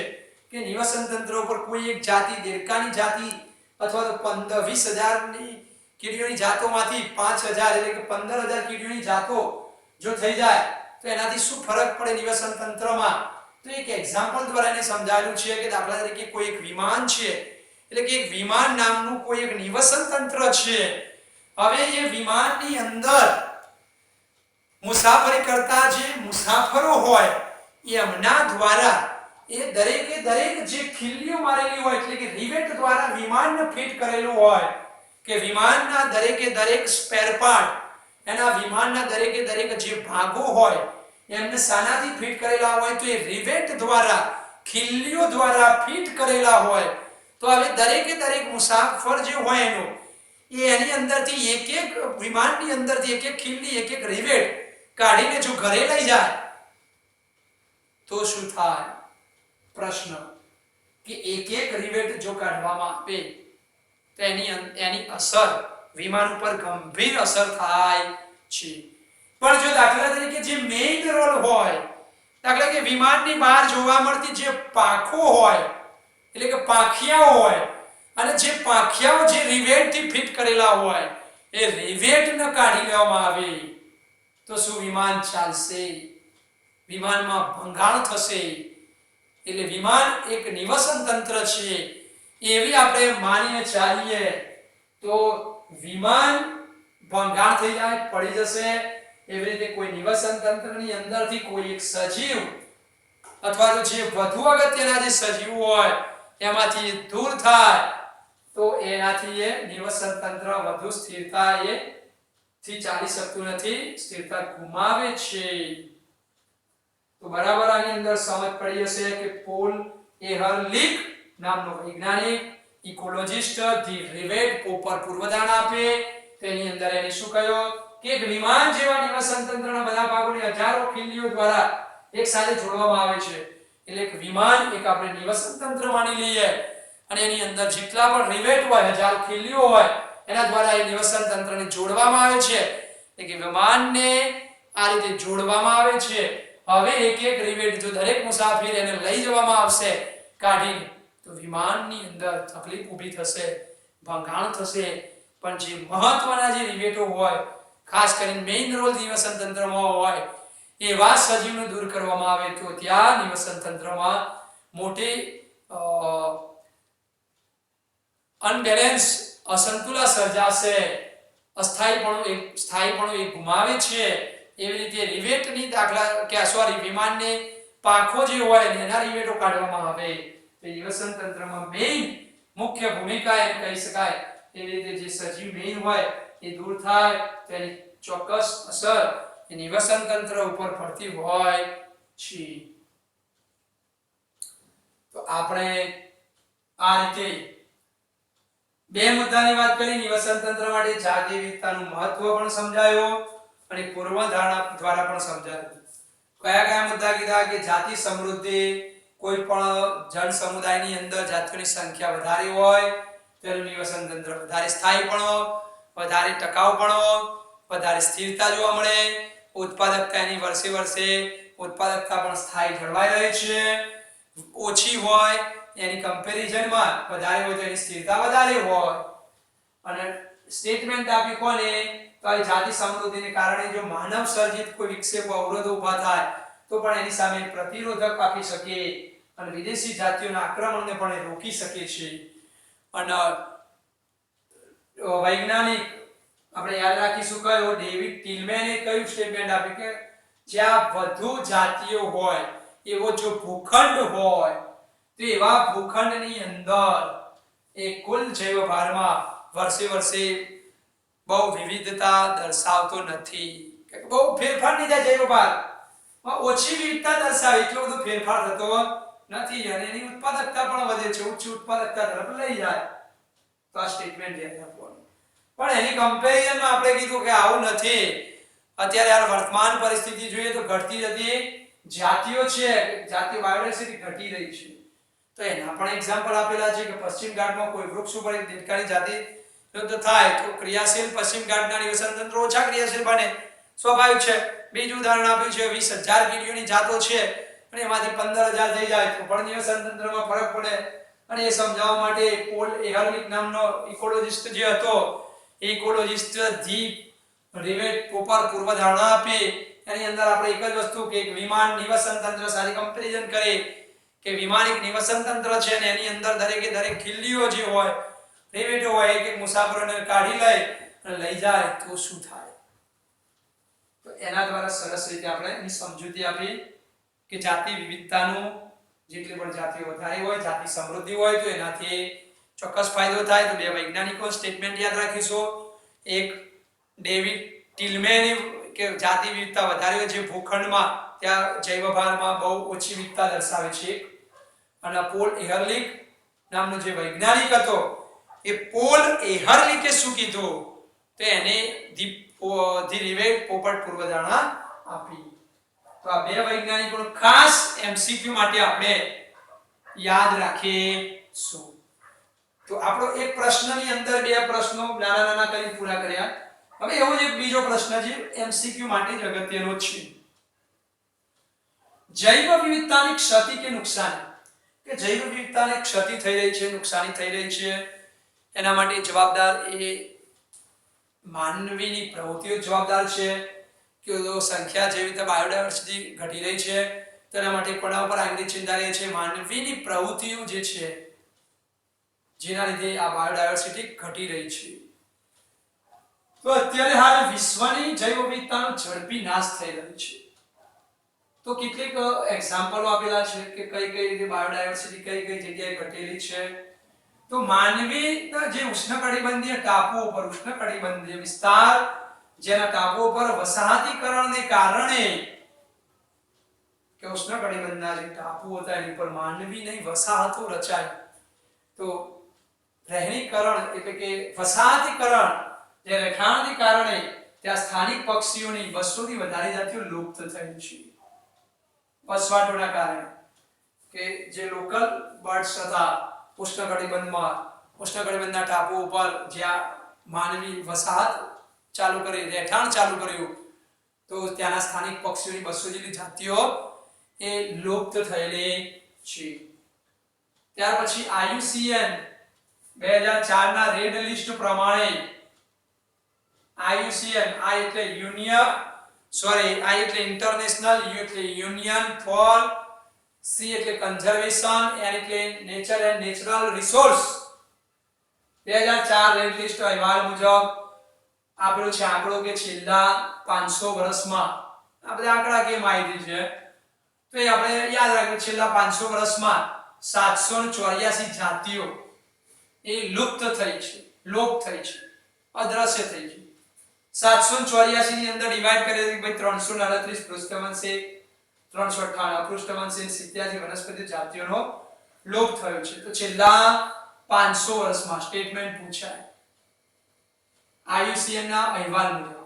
કે નિવસન તંત્ર ઉપર કોઈ એક જાતિ, દેડકાની જાતિ અથવા તો 15-20,000 કીડીઓની જાતોમાંથી 5,000 એટલે કે 15,000 કીડીઓની જાતો જો થઈ જાય તો એનાથી શું ફરક પડે નિવસન તંત્રમાં? તો એક એક્ઝામ્પલ દ્વારા એને સમજાવેલું છે કે દાખલા તરીકે કોઈ એક વિમાન છે, એટલે કે એક વિમાન નામનું કોઈ એક નિવસન તંત્ર છે. હવે એ વિમાનની અંદર મુસાફરી કરતા જે મુસાફરો હોય, એમના દ્વારા એ દરેકે દરેક જે ખીલીઓ મારેલી હોય, એટલે કે રિવેટ દ્વારા વિમાનને ફિટ કરેલું હોય, કે વિમાનના દરેકે દરેક સ્પેર પાર્ટ, એના વિમાનના દરેકે દરેક જે ભાગો હોય, એમને સાનાથી ફિટ કરેલા હોય, તો એ રિવેટ દ્વારા, ખીલીઓ દ્વારા ફિટ કરેલા હોય. તો હવે દરેકે દરેક મુસાફર જે હોય એનો, એ એની અંદરથી એક એક વિમાનની અંદરથી એક એક ખીલી, એક એક રિવેટ કાઢીને જો ઘરે લઈ જાય તો શું થાય? પ્રશ્ન કે એક એક રિવેટ જો કાઢવામાં આવે તો એની અસર વિમાન ઉપર ગંભીર અસર થાય છે. પણ જો દાખલા તરીકે જે મેઇન રોલ હોય, દાખલા કે વિમાનની બહાર જોવા મળતી જે પાંખો હોય, એટલે કે પાંખિયાઓ હોય, અને જે પાંખિયાઓ જે રિવેટથી ફિટ કરેલા હોય, એ રિવેટને કાઢી લેવામાં આવે તો શું વિમાન ચાલશે? વિમાનમાં ભંગાણ થશે. એટલે વિમાન એક નિવસન તંત્ર છે, એવી આપણે માનીને ચાલીએ તો વિમાન ભંગાણ થઈ જાય, પડી જશે. એવી રીતે કોઈ નિવસન તંત્રની અંદરથી કોઈ એક સજીવ અથવા તો જે વધુ અગત્યના જે સજીવો હોય એમાંથી દૂર થાય તો એનાથી એ નિવસન તંત્ર વધુ સ્થિરતા થી ચાલી શકતું નથી, સ્થિરતા ગુમાવે છે. તો બરાબર આની અંદર સમજ પડી હશે કે પોલ એહરલિચ નામનો વૈજ્ઞાનિક, ઇકોલોજિસ્ટ, ધી રિવેટ પોપર પૂર્વધારણા આપે, તેની અંદર એને શું કહ્યું કે વિમાન જેવા નિવસન તંત્રના બધા ભાગોને હજારો ખીલીઓ દ્વારા એક સાથે જોડવામાં આવે છે. એટલે એક વિમાન એક આપણે નિવસન તંત્ર માની લઈએ, અને એની અંદર જેટલા પણ રિવેટ હોય, હજાર ખીલીઓ હોય, એના દ્વારા એ નિવસન તંત્રને જોડવામાં આવે છે. એટલે કે વિમાનને આ રીતે જોડવામાં આવે છે. હવે એક એક રિવેટ જો દરેક મુસાફિર એને લઈ જવામાં આવશે કાઢીને, તો વિમાનની અંદર તકલીફ ઊભી થશે, ભંગાણ થશે. પણ જે મહત્વના જે રિવેટો હોય, ખાસ કરીને મેઇન રોલ નિવસન તંત્રમાં હોય, એવા સજીવને દૂર કરવામાં આવે તો ત્યાં નિવસન તંત્રમાં મોટી અનબેલેન્સ, અસંતુલન સર્જાશે. સ્થાયીપણું એ ગુમાવે છે, એવી રીતે રિવેટની દાખલા કે સોરી વિમાનને પાંખો જે હોય ને એના રિવેટો કાઢવામાં આવે તો નિવસન તંત્રમાં મેઇન મુખ્ય ભૂમિકા એમ કહી શકાય. એવી રીતે જે સજીવ મેઇન હોય એ દૂર થાય તો એની ચોક્કસ અસર એ નિવસન તંત્ર ઉપર પડતી હોય છે. તો આપણે આ રીતે બે મુદ્દાની વાત કરી. નિવસન તંત્ર માટે જાતિ વિવિધતાનું મહત્વ પણ સમજાયો અને પૂર્વધારણા દ્વારા પણ સમજાયું. કયા કયા મુદ્દા કીધા કે જાતિ સમૃદ્ધિ, કોઈ પણ જન સમુદાયની અંદર જાતિઓની સંખ્યા વધારે હોય તેનું નિવસન તંત્ર વધારે સ્થાયીપણો, વધારે ટકાઉપણો, વધારે સ્થિરતા જોવા મળે, ઉત્પાદકતા એની વર્ષે વર્ષે ઉત્પાદકતા પણ સ્થાયી જળવાઈ રહે છે, ઓછી હોય એની કમ્પેરિઝનમાં વધારે હોય તો એની સ્થિરતા વધારે હોય. અને સ્ટેટમેન્ટ આપી કોને તો આ જાતિ સમૃદ્ધિને કારણે જો માનવ સર્જિત કોઈ વિક્ષેપો અવરોધો ઊભા થાય તો પણ એની સામે પ્રતિરોધક આપી શકે અને વિદેશી જાતિઓના આક્રમણને પણ રોકી શકે છે. અને વૈજ્ઞાનિક આપણે યાદ રાખીશું કયો ડેવિડ ટિલમેને કયું સ્ટેટમેન્ટ આપ્યું કે જ્યાં વધુ જાતિઓ હોય એવો જો ભૂખંડ હોય તો એવા ભૂખંડની અંદર એ કુલ જૈવભારમાં વર્ષે વર્ષે બહુ વિવિધતા દર્શાવતો નથી. કે બહુ ફેરફાર નહીં થાય જૈવભારમાં, ઓછી વિવિધતા દર્શાવે, એટલો બધો ફેરફાર થતો નથી અને એની ઉત્પાદકતા પણ વધે છે, ઉચ્ચ ઉત્પાદકતા તરફ લઈ જાય. તો આ સ્ટેટમેન્ટ યાદ રાખવાનું. પણ એની કમ્પેરિઝનમાં આપણે કીધું કે આવું નથી. અત્યારે આ વર્તમાન પરિસ્થિતિ જોઈએ તો ઘટતી જતી જાતિઓ છે, જાતિ બાયોડાયવર્સિટી ઘટી રહી છે. તો એના પણ એક્ઝામ્પલ આપેલા છે કે પશ્ચિમ ઘાટમાં કોઈ વૃક્ષ ઉપર એક દેડકાની જાતિ લુપ્ત થાય તો ક્રિયાશીલ પશ્ચિમ ઘાટના નિવસન તંત્ર ઓછા ક્રિયાશીલ બને, સ્વાભાવિક છે. બીજું ઉદાહરણ આપ્યું છે 20000 કીડીઓની જાતો છે અને એમાંથી 15000 થઈ જાય તો પણ નિવસન તંત્રમાં ફરક પડે. અને એ સમજાવવા માટે પોલ એહરવિક નામનો ઇકોલોજિસ્ટ જે હતો, ઇકોલોજિસ્ટ ધી રિવેટ પોપર પૂર્વધારણા આપી. એની અંદર આપણે એક જ વસ્તુ કે એક વિમાન નિવસન તંત્ર સાથે કમ્પેરિઝન કરે કે વિમાન એક નિવસન તંત્ર છે અને એની અંદર દરેકે દરેક ખીલ્લીઓ જે હોય, રિવેટો હોય, એક એક મુસાફરોને કાઢી લે અને લઈ જાય તો શું થાય. તો એના દ્વારા સરસ રીતે આપણે એની સમજૂતી આપી કે જાતિ વિવિધતાનું જેટલી પણ જાતિઓ વધારે હોય, જાતિ સમૃદ્ધિ હોય તો એનાથી ચોક્કસ ફાયદો થાય. તો બે વૈજ્ઞાનિકો સ્ટેટમેન્ટ યાદ રાખીશું. એક ડેવિડ ટિલમેને કે જાતિ વિવિધતા વધારે હોય જે ભૂખંડમાં ત્યાં જૈવભારમાં બહુ ઓછી વિવિધતા દર્શાવે છે. અને પોલ એહરલિક નામનો જે વૈજ્ઞાનિક હતો એ પોલ એહરલિકે શું કીધું તો એને ધી રિવેટ પોપટ પૂર્વધારણા આપી. તો આ બે વૈજ્ઞાનિકોનો ખાસ એમસીક્યુ માટે આપણે યાદ રાખીશું. તો આપણો એક પ્રશ્નની અંદર બે પ્રશ્નો નાના નાના કરીને પૂરા કર્યા. હવે એવો જ એક બીજો પ્રશ્ન છે એમસીક્યુ માટે જ અગત્યનો છે. જૈવ વિવિધતાની ક્ષતિ કે નુકસાન, કે જૈવ વિવિધતાને ક્ષતિ થઈ રહી છે, નુકસાની થઈ રહી છે, એના માટે જવાબદાર એ માનવીની પ્રવૃત્તિઓ જવાબદાર છે. કે સંખ્યા જેવી રીતે બાયોડાયવર્સિટી ઘટી રહી છે તેના માટે કોના ઉપર આંગળી ચિંતા રહી છે, માનવીની પ્રવૃત્તિઓ જે છે જેના લીધે આ બાયોડાયવર્સિટી ઘટી રહી છે. તો અત્યારે હાલ વિશ્વની જૈવ વિવિધતાનો ઝડપી નાશ થઈ રહ્યો છે. તો કેટલીક એક્ઝામ્પલો આપેલા છે કે કઈ કઈ રીતે બાયોડાયવર્સિટી કઈ કઈ જગ્યાએ ઘટેલી છે. તો માનવીના જે ઉષ્ણકટિબંધીય ટાપુઓ પર, ઉષ્ણકટિબંધીય વિસ્તાર જેના ટાપુઓ પર વસાહતીકરણને કારણે કે ઉષ્ણકટિબંધના જે ટાપુઓ હતા એની પર માનવી નહીં વસાહતો રચાય. તો રહેણીકરણ એટલે કે વસાહતીકરણ જે રહેઠાણને કારણે ત્યાં સ્થાનિક પક્ષીઓની 200 થી વધારે જાતિઓ લુપ્ત થઈ છે. વસવાટોના કારણે કે જે લોકલ બર્ડ્સ હતા ઉષ્ણકટિબંધમાં, ઉષ્ણકટિબંધના ટાપુઓ ઉપર જ્યાં માનવી વસાહત ચાલુ કરી, રહેઠાણ ચાલુ કર્યું તો ત્યાંના સ્થાનિક પક્ષીઓની 200 જેટલી જાતિઓ એ લુપ્ત થયેલી છે. ત્યાર પછી IUCN 2004 ના રેડ લિસ્ટ પ્રમાણે IUCN આ એટલે ઇન્ટરનેશનલ, U એટલે યુનિયન ફોર, C એટલે કન્ઝર્વેશન, N એટલે nature and natural resource 2004 red list અહેવાલ મુજબ આપેલો છે આંકડો કે છેલ્લા 500 વર્ષમાં આ બધા આંકડા કે માહિતી છે તો એ આપણે યાદ રાખવું છેલ્લા 500 વર્ષમાં 784 જાતિઓ એ લુપ્ત થઈ છે લોપ થઈ છે અદ્રશ્ય થઈ છે 784 ની અંદર ડિવાઈડ કરીએ તો ભાઈ 338 પૃષ્ઠવંશ 358 અપૃષ્ઠવંશ 87 વનસ્પતિ જાતિઓનો લોપ થયો છે તો છેલ્લા 500 વર્ષમાં સ્ટેટમેન્ટ પૂછાય IUCN ના અહેવાલ મુજબ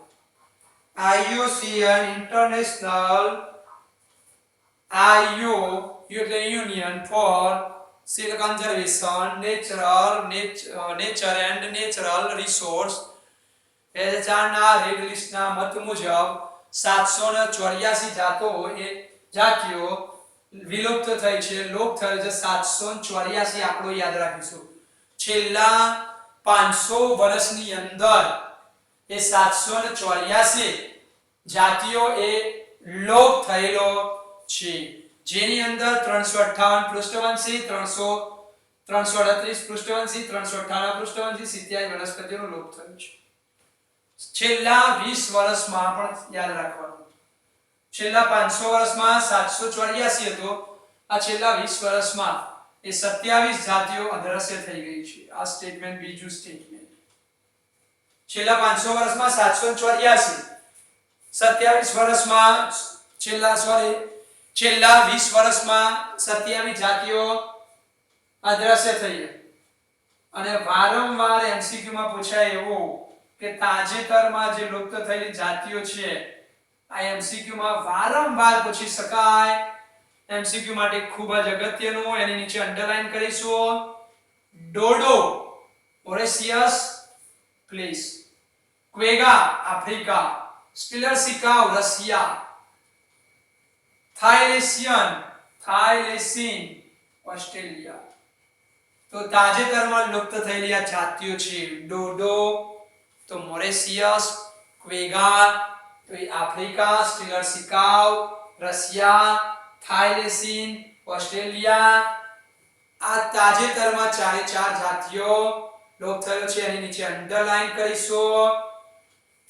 IUCN international IU Union for Conservation Nature and Natural Resource 2004 ના રેડ લિસ્ટના મત મુજબ 784 જાતિઓ વિલુપ્ત થઈ છે લોપ થયો છે 784 આંકડો યાદ રાખીશું છેલ્લા 500 વર્ષની અંદર એ 784 જાતિઓ એ લોપ થયેલો છે જેની અંદર 358 પૃષ્ઠવંશી 338 પૃષ્ઠવંશી 358 પૃષ્ઠવંશી 87 વનસ્પતિઓનો લોપ થયો છે છેલ્લા 20 વર્ષમાં પણ યાદ રાખવાનું છેલ્લા 500 વર્ષમાં 784 હતો આ છેલ્લા 20 વર્ષમાં એ 27 જાતિઓ અદ્રશ્ય થઈ ગઈ છે આ સ્ટેટમેન્ટ બીજું સ્ટેટમેન્ટ છેલ્લા 500 વર્ષમાં 784 27 વર્ષમાં છેલ્લા 20 વર્ષમાં 27 જાતિઓ અદ્રશ્ય થઈ અને વારંવાર એમસીક્યુ માં પૂછાય એવું કે તાજેતરમાં જે લુપ્ત થયેલી જાતિઓ છે આ એમસીક્યુ માં વારંવાર પૂછી શકાય એમસીક્યુ માટે ખૂબ જ અગત્યનું એની નીચે અંડરલાઈન કરીશું ડોડો ઓરેસિયસ પ્લીઝ ક્વેગા આફ્રિકા સ્ટિલર સિકાવ રશિયા થાઇલેસિન ઓસ્ટ્રેલિયા તો તાજેતરમાં લુપ્ત થયેલી આ જાતિઓ છે ડોડો તો મોરેશિયસ ક્વેગા તો આફ્રિકા સ્ટિલર સિકાવ રશિયા થાઇલેસિન ઓસ્ટ્રેલિયા આ તાજેતરમાં ચારે ચાર જાતિઓ લોપ થયો છે એની નીચે અંડરલાઈન કરીશું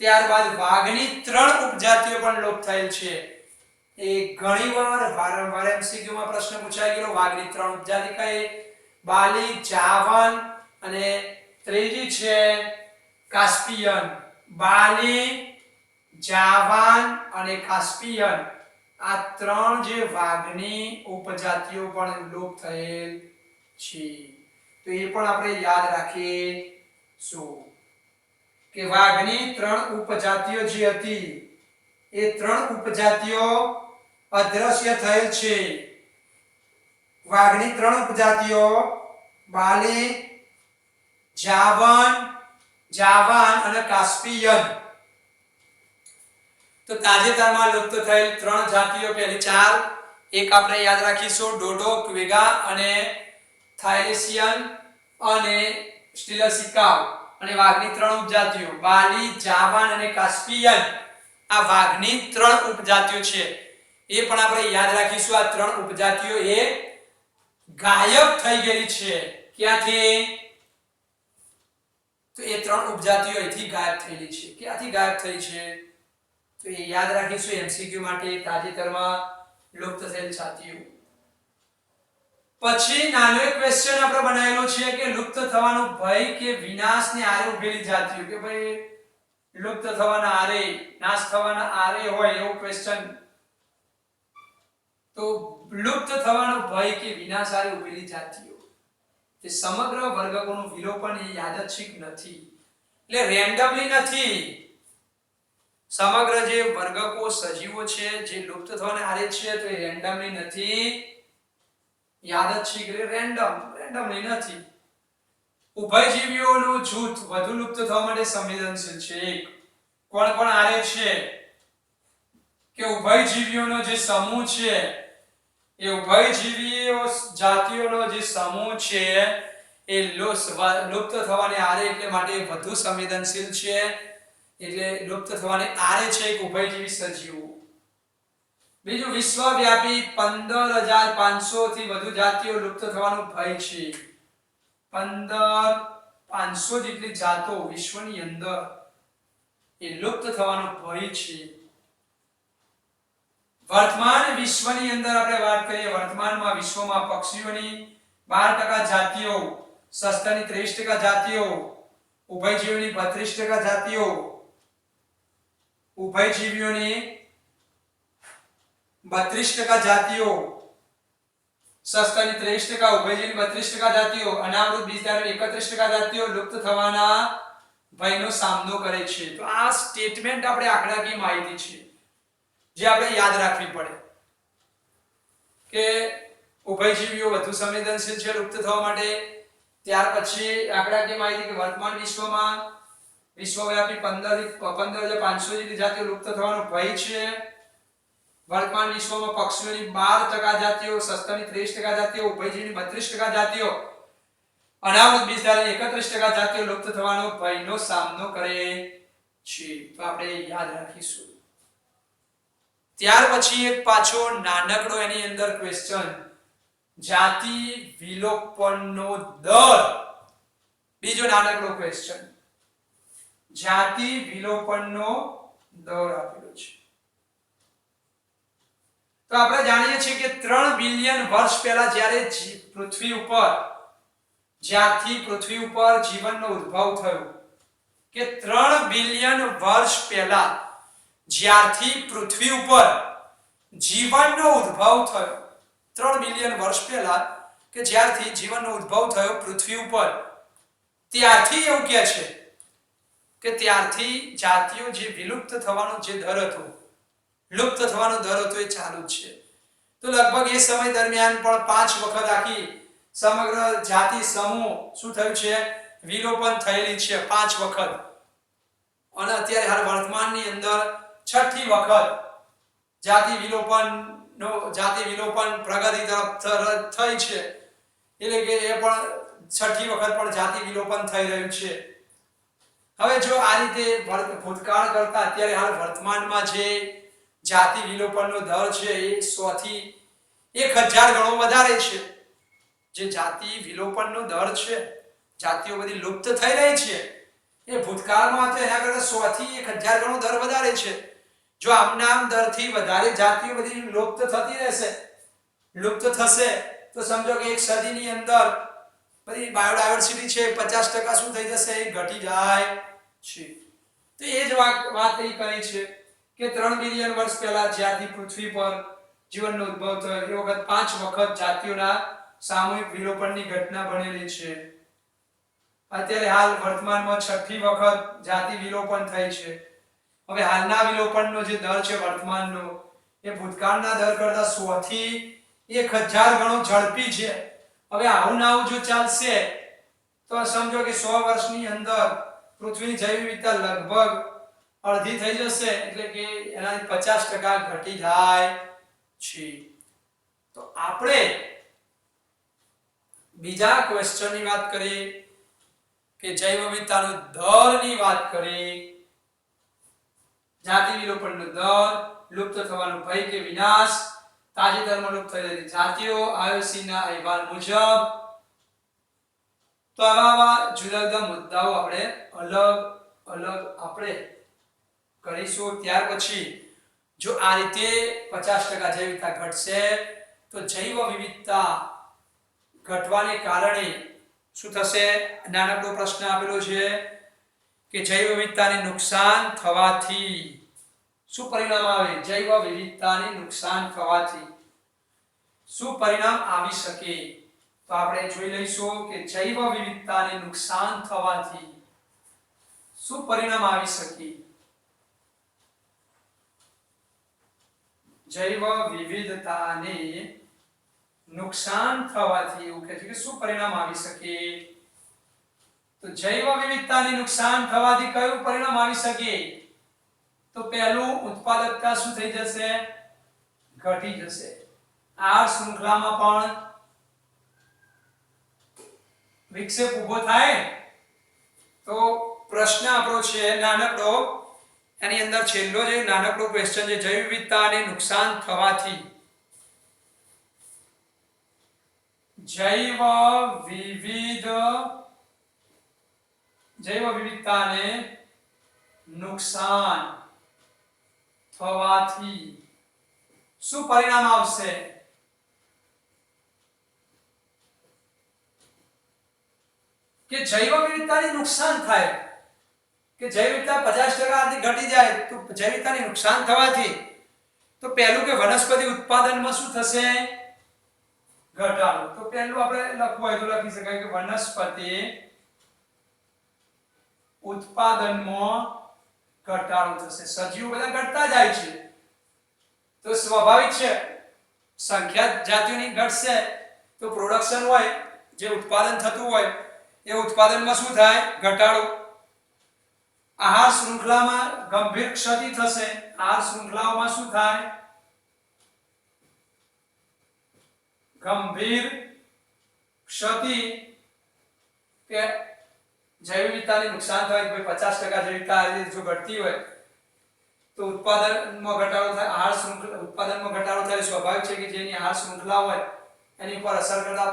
ત્યારબાદ વાઘની 3 ઉપજાતિઓ પણ લોપ થયેલ છે એ ઘણીવાર વારંવાર એમસીક્યુ માં પ્રશ્ન પૂછાઈ ગયો વાઘની 3 ઉપજાતિ કઈ બાલી જાવન અને ત્રીજી છે કાસ્પિયન બાલી જાવાન અને કાસ્પિયન આ 3 જે વાઘની ઉપજાતિઓ પણ લોપ થયેલ છે તો એ પણ આપણે યાદ રાખીશું કે વાઘની 3 ઉપજાતિઓ જે હતી એ 3 ઉપજાતિઓ અદ્રશ્ય થયેલ છે વાઘની 3 ઉપજાતિઓ બાલી જાવાન અને કાસ્પિયન તો તાજેતરમાં લુપ્ત થયેલ 3 જાતિઓ પહેલી 4 એક આપણે યાદ રાખીશું ડોડો ક્વેગા અને થાઇલેસિયન અને સ્ટિલર સિકાવ અને વાઘની 3 ઉપજાતિઓ બાલી જાવાન અને કાસ્પિયન આ વાઘની 3 ઉપજાતિઓ છે એ પણ આપણે યાદ રાખીશું આ 3 ઉપજાતિઓ એ ગાયબ થઈ ગઈ છે ક્યાંથી તો એ 3 ઉપજાતિઓ અહીંથી ગાયબ થયેલી છે ક્યાંથી ગાયબ થઈ છે તો એ યાદ રાખીશું એમસીક્યુ માટે તાજેતરમાં લુપ્ત થયેલ જાતિઓ પછી નાનો એક ક્વેશ્ચન આપણે બનાવેલો છે કે લુપ્ત થવાનો ભય કે વિનાશને આરે ઉભેલી જાતિઓ કે ભાઈ લુપ્ત થવાના આરે નાશ થવાના આરે હોય એવો ક્વેશ્ચન તો લુપ્ત થવાનો ભય કે વિનાશ આરે ઉભેલી જાતિઓ તે સમગ્ર વર્ગકોનું વિલોપન એ યાદચ્છિક નથી એટલે રેન્ડમલી નથી સમગ્ર જે વર્ગકો સજીવો છે જે લુપ્ત થવાના આરે છે તો એ રેન્ડમલી નથી યાદચ્છિક એટલે રેન્ડમલી નથી ઉભયજીવીઓનું જૂથ વધુ લુપ્ત થવા માટે સંવેદનશીલ છે એક કોણ કોણ આરે છે કે ઉભયજીવીઓનો જે સમૂહ છે એ ઉભયજીવીઓ જાતિઓનો જે સમૂહ છે એ લુપ્ત થવાને આરે એટલે માટે વધુ સંવેદનશીલ છે એટલે લુપ્ત થવાને આરે છે એક ઉભયજીવી સજીવો બીજું વિશ્વવ્યાપી 15500 થી વધુ જાતિઓ લુપ્ત થવાનું ભય છે 15500 જેટલી જાતો વિશ્વની અંદર એ લુપ્ત થવાનો ભય છે. વર્તમાન વિશ્વની અંદર આપણે વાત કરીએ, વર્તમાનમાં વિશ્વમાં પક્ષીઓની 12% જાતિઓ, સસ્તનની 30% જાતિઓ, ઉભયજીવીઓની 32% જાતિઓ, ઉભયજીવીઓની 32% જાતિઓ, સસ્તનની 30%, ઉભયજીવીની 32% જાતિઓ, અનાવૃત બીજધારીની 31% જાતિઓ લુપ્ત થવાના ભયનો સામનો કરે છે. તો આ સ્ટેટમેન્ટ આપણે આંકડાકીય માહિતી છે જે આપણે યાદ રાખવી પડે કે ઉભયજીવીઓ વધુ સંવેદનશીલ છે લુપ્ત થવા માટે. ત્યાર પછી આંકડાકીય માહિતી કે વર્તમાન વિશ્વમાં વિશ્વવ્યાપી 15,500 જેટલી જાતિઓ લુપ્ત થવાનો ભય છે. વર્તમાન વિશ્વમાં પક્ષીઓની 12% જાતિઓ, સસ્તનની 30% જાતિઓ, ઉભયજીવીની 32% જાતિઓ, અનાવૃત બીજધારીની 31% જાતિઓ લુપ્ત થવાનો ભયનો સામનો કરે છે. તો આપણે યાદ રાખીશું. ત્યાર પછી એક પાછો નાનકડો એની અંદર ક્વેશ્ચન, જાતિ વિલોપનનો દર. બીજો નાનકડો ક્વેશ્ચન, જાતિ વિલોપનનો દર આપેલો છે. તો આપણે જાણીએ છીએ કે 3 બિલિયન વર્ષ પહેલા જ્યારે પૃથ્વી ઉપર જ્યારથી પૃથ્વી ઉપર જીવનનો ઉદ્ભવ થયો, કે 3 બિલિયન વર્ષ પહેલા જ્યારથી પૃથ્વી ઉપર જીવનનો ઉદ્ભવ થયો, 3 બિલિયન વર્ષ પહેલા કે જ્યારથી જીવનનો ઉદ્ભવ થયો પૃથ્વી ઉપર, ત્યારથી એવું કહે છે કે ત્યારથી જાતિઓ જે વિલુપ્ત થવાનો જે દર હતો, લુપ્ત થવાનો દર હતો એ ચાલુ જ છે. તો લગભગ એ સમય દરમિયાન પણ 5 વખત આખી સમગ્ર જાતિ સમૂહ શું થયું છે, વિલોપન થયેલી છે 5 વખત. અને અત્યારે હાલ વર્તમાનની અંદર 6ઠી વખત જાતિ વિલોપન પ્રગતિ તરફ થઈ છે. એટલે કે એ પણ 6ઠી વખત પણ જાતિ વિલોપન થઈ રહ્યું છે. હવે જો આ રીતે ભૂતકાળ કરતા અત્યારે હાલ વર્તમાનમાં જે જાતિ વિલોપનનો દર છે એ 100 થી 1000 ગણો વધારે છે. જે જાતિ વિલોપનનો દર છે, જાતિઓ બધી લુપ્ત થઈ રહી છે, એ ભૂતકાળમાં તો એના કરતા 100 થી 1000 ગણો દર વધારે છે. જો આમના દરથી વધારે જાતિઓ બધી લુપ્ત થતી રહેશે, લુપ્ત થશે, તો સમજો કે એક સદીની અંદર બધી બાયોડાયવર્સિટી છે 50% શું થઈ જશે, એ ઘટી જાય છે. તો એ જ વાત એ કરી છે કે 3 બિલિયન વર્ષ પહેલા જ્યારથી પૃથ્વી પર જીવનનો ઉદ્ભવ થયો એ વખત 5 વખત જાતિઓના સામૂહિક વિલોપનની ઘટના બનેલી છે. અત્યારે હાલ વર્તમાનમાં 6ઠી વખત જાતિ વિલોપન થઈ છે. હવે હાલના વિલોપનનો જે દર છે વર્તમાનનો, એ ભૂતકાળના દર કરતા 100 થી 1000 ગણો ઝડપી છે. હવે આવું ના આવું જો ચાલશે તો સમજો કે 100 વર્ષની અંદર પૃથ્વીની જૈવ વિવિધતા લગભગ અડધી થઈ જશે, એટલે કે એનાથી 50% ઘટી જાય છે. તો આપણે બીજા ક્વેશ્ચનની વાત કરીએ કે જૈવ વિવિધતાનો દરની વાત કરીએ, જાતિ વિલોપનનો દર, લુપ્ત થવાનો ભય કે વિનાશ, તાજેતરમાં લુપ્ત થયેલી જાતિઓ IOC ના અહેવાલ મુજબ. તો આવા જુદા જુદા મુદ્દાઓ આપણે અલગ આપણે કરીશું. ત્યાર પછી જો આ રીતે 50% જૈવ વિવિધતા ઘટશે તો જૈવ વિવિધતા ઘટવાને કારણે શું થશે, નાનકડો પ્રશ્ન આપેલો છે કે જૈવ વિવિધતાને નુકસાન થવાથી શું પરિણામ આવે, જૈવ વિવિધતાને નુકસાન થવાથી શું પરિણામ આવી શકે. તો આપણે જોઈ લઈશું કે જૈવ વિવિધતાને નુકસાન થવાથી શું પરિણામ આવી શકે. જૈવ વિવિધતાને નુકસાન થવાથી એવું કહે છે કે શું પરિણામ આવી શકે. તો જૈવ વિવિધતાને નુકસાન થવાથી કયું પરિણામ આવી શકે. તો પહેલું, ઉત્પાદકતા શું થઈ જશે, ઘટી જશે. આ શૃંખલામાં પણ વિક્ષેપ ઊભો થાય. તો પ્રશ્ન આપણો છે નાનકડો, એની અંદર છેલ્લો જે નાનકડો ક્વેશ્ચન છે, જૈવ વિવિધતાને નુકસાન થવાથી, જૈવ વિવિધતાને નુકસાન થવાથી શું પરિણામ આવશે? કે જૈવ વિવિધતાને નુકસાન થાય, કે જૈવ વિવિધતા 50% આથી ઘટી જાય તો જૈવ વિવિધતાને નુકસાન થવાથી તો પહેલું કે વનસ્પતિ ઉત્પાદનમાં શું થશે? ઘટાડો. તો પહેલું આપણે લખવું હોય તો લખી શકાય કે વનસ્પતિ ઉત્પાદનમાં ઘટાડો થશે. સજીવો બધા ઘટતા જાય છે તો સ્વાભાવિક છે સંખ્યા જાતિઓની ઘટશે તો પ્રોડક્શન હોય જે ઉત્પાદન થતું હોય એ ઉત્પાદનમાં શું થાય? ઘટાડો. આહાર શૃંખલામાં ગંભીર ક્ષતિ થશે. આહાર શૃંખલાઓમાં શું થાય? ગંભીર ક્ષતિ. કે જૈવ વિવિધતાને નુકસાન થાય કે 50% જૈવ વિવિધતા જો ઘટતી હોય તો ઉત્પાદનમાં ઘટાડો થાય. આહાર શૃંખલા ઉત્પાદનમાં ઘટાડો થાય સ્વાભાવિક છે કે જેની આહાર શૃંખલા હોય એની પર અસર કરતા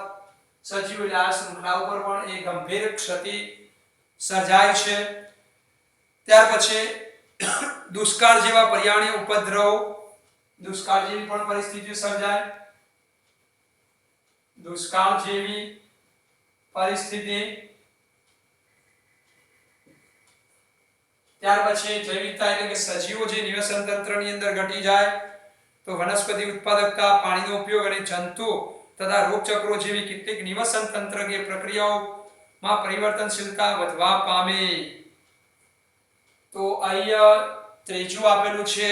સજીવો એટલે આહાર શૃંખલા ઉપર પણ એ ગંભીર ક્ષતિ સર્જાય છે. ત્યાર પછી દુષ્કાળ જેવા પર્યાવરણીય ઉપદ્રવ, દુષ્કાળ જેવી પણ પરિસ્થિતિઓ સર્જાય. દુષ્કાળ જેવી પરિસ્થિતિ. ત્યાર પછી જૈવિકતા એટલે કે સજીવો જે નિવસન તંત્રની અંદર ઘટી જાય તો વનસ્પતિ ઉત્પાદકતા, પાણીનો ઉપયોગ અને જંતુ તથા રોગચક્રો જેવી કેટલીક નિવસન તંત્ર કે પ્રક્રિયાઓમાં પરિવર્તનશીલતા વધવા પામે. તો અહીંયા ત્રીજું આપેલું છે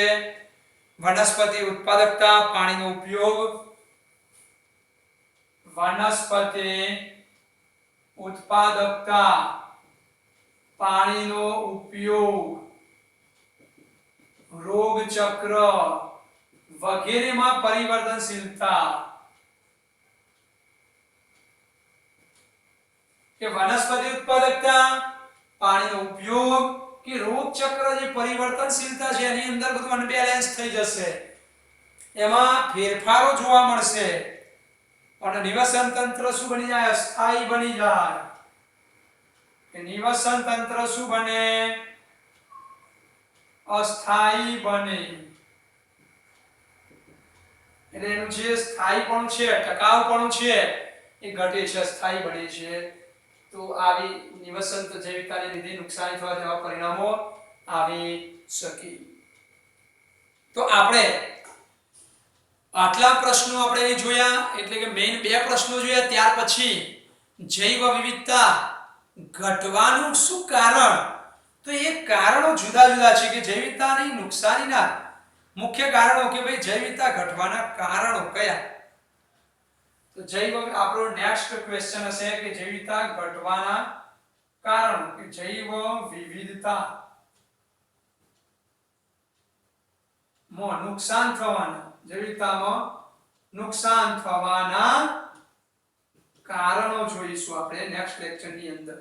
વનસ્પતિ ઉત્પાદકતા, પાણીનો ઉપયોગ. વનસ્પતિ ઉત્પાદકતા, પાણીનો ઉપયોગ, રોગચક્ર વગેરેમાં પરિવર્તનશીલતા. કે વનસ્પતિ ઉત્પાદકતા, પાણીનો ઉપયોગ કે રોગચક્ર જે પરિવર્તનશીલતા છે એની અંદર બધું અનબેલેન્સ થઈ જશે, એમાં ફેરફારો જોવા મળશે અને નિવસન તંત્ર શું બની જાય? અસ્થાયી બની જાય. કે નિવસન તંત્ર શું બને? અસ્થાયી બને. એટલે એનું જે સ્થાયીપણું છે, ટકાઉપણું છે એ ઘટે છે, અસ્થાયી બને છે. તો આવી નિવસન જૈવિકતાને લીધે નુકસાન થવા જેવા પરિણામો આવી શકે. તો આપણે આટલા પ્રશ્નો આપણે જોયા એટલે કે મેઈન બે પ્રશ્નો જોયા. ત્યાર પછી જૈવ વિવિધતા ઘટવાનું શું કારણ? તો એ કારણો જુદા જુદા છે કે જૈવ વિવિધતાની નુકસાનીના મુખ્ય કારણો કે ભાઈ જૈવ વિવિધતા ઘટવાના કારણો કયા? તો જૈવ આપણો નેક્સ્ટ ક્વેશ્ચન હશે કે જૈવ વિવિધતા ઘટવાના કારણો. કે જૈવ વિવિધતા માં નુકસાન થવાના, જૈવ વિવિધતામાં નુકસાન થવાના કારણો જોઈશું આપણે નેક્સ્ટ લેક્ચર ની અંદર.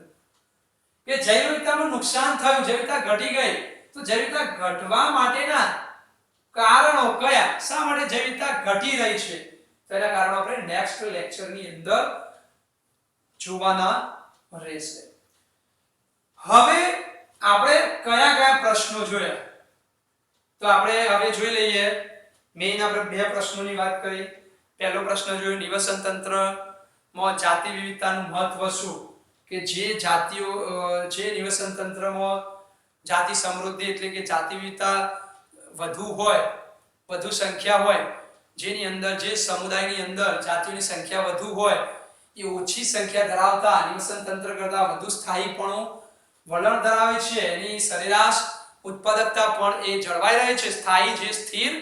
કે જૈવ વિવિધતાનું નુકસાન થયું, જૈવ વિવિધતા ઘટી ગઈ તો જૈવ વિવિધતા ઘટવા માટેના કારણો કયા? શા માટે જૈવ વિવિધતા ઘટી રહી છે? તેના કારણો આપણે નેક્સ્ટ લેક્ચર ની અંદર જોવાના રહેશે. હવે આપણે કયા કયા પ્રશ્નો જોયા? તો આપણે હવે જોઈ લઈએ. મેઈન આપણે બે પ્રશ્નોની વાત કરી. પહેલો પ્રશ્ન જોયો નિવસન તંત્રમાં જાતિ વિવિધતાનું મહત્વ શું? કે જે જાતિઓ જે નિવસન તંત્રમાં જાતિ સમૃદ્ધિ એટલે કે જાતિ વિવિધતા વધુ હોય, વધુ સંખ્યા હોય, જેની અંદર જે સમુદાયની અંદર જાતિઓની સંખ્યા વધુ હોય એ ઓછી સંખ્યા ધરાવતા નિવસન તંત્ર કરતા વધુ સ્થાયીપણું વલણ ધરાવે છે. એની સરેરાશ ઉત્પાદકતા પણ એ જળવાઈ રહે છે. સ્થાયી જે સ્થિર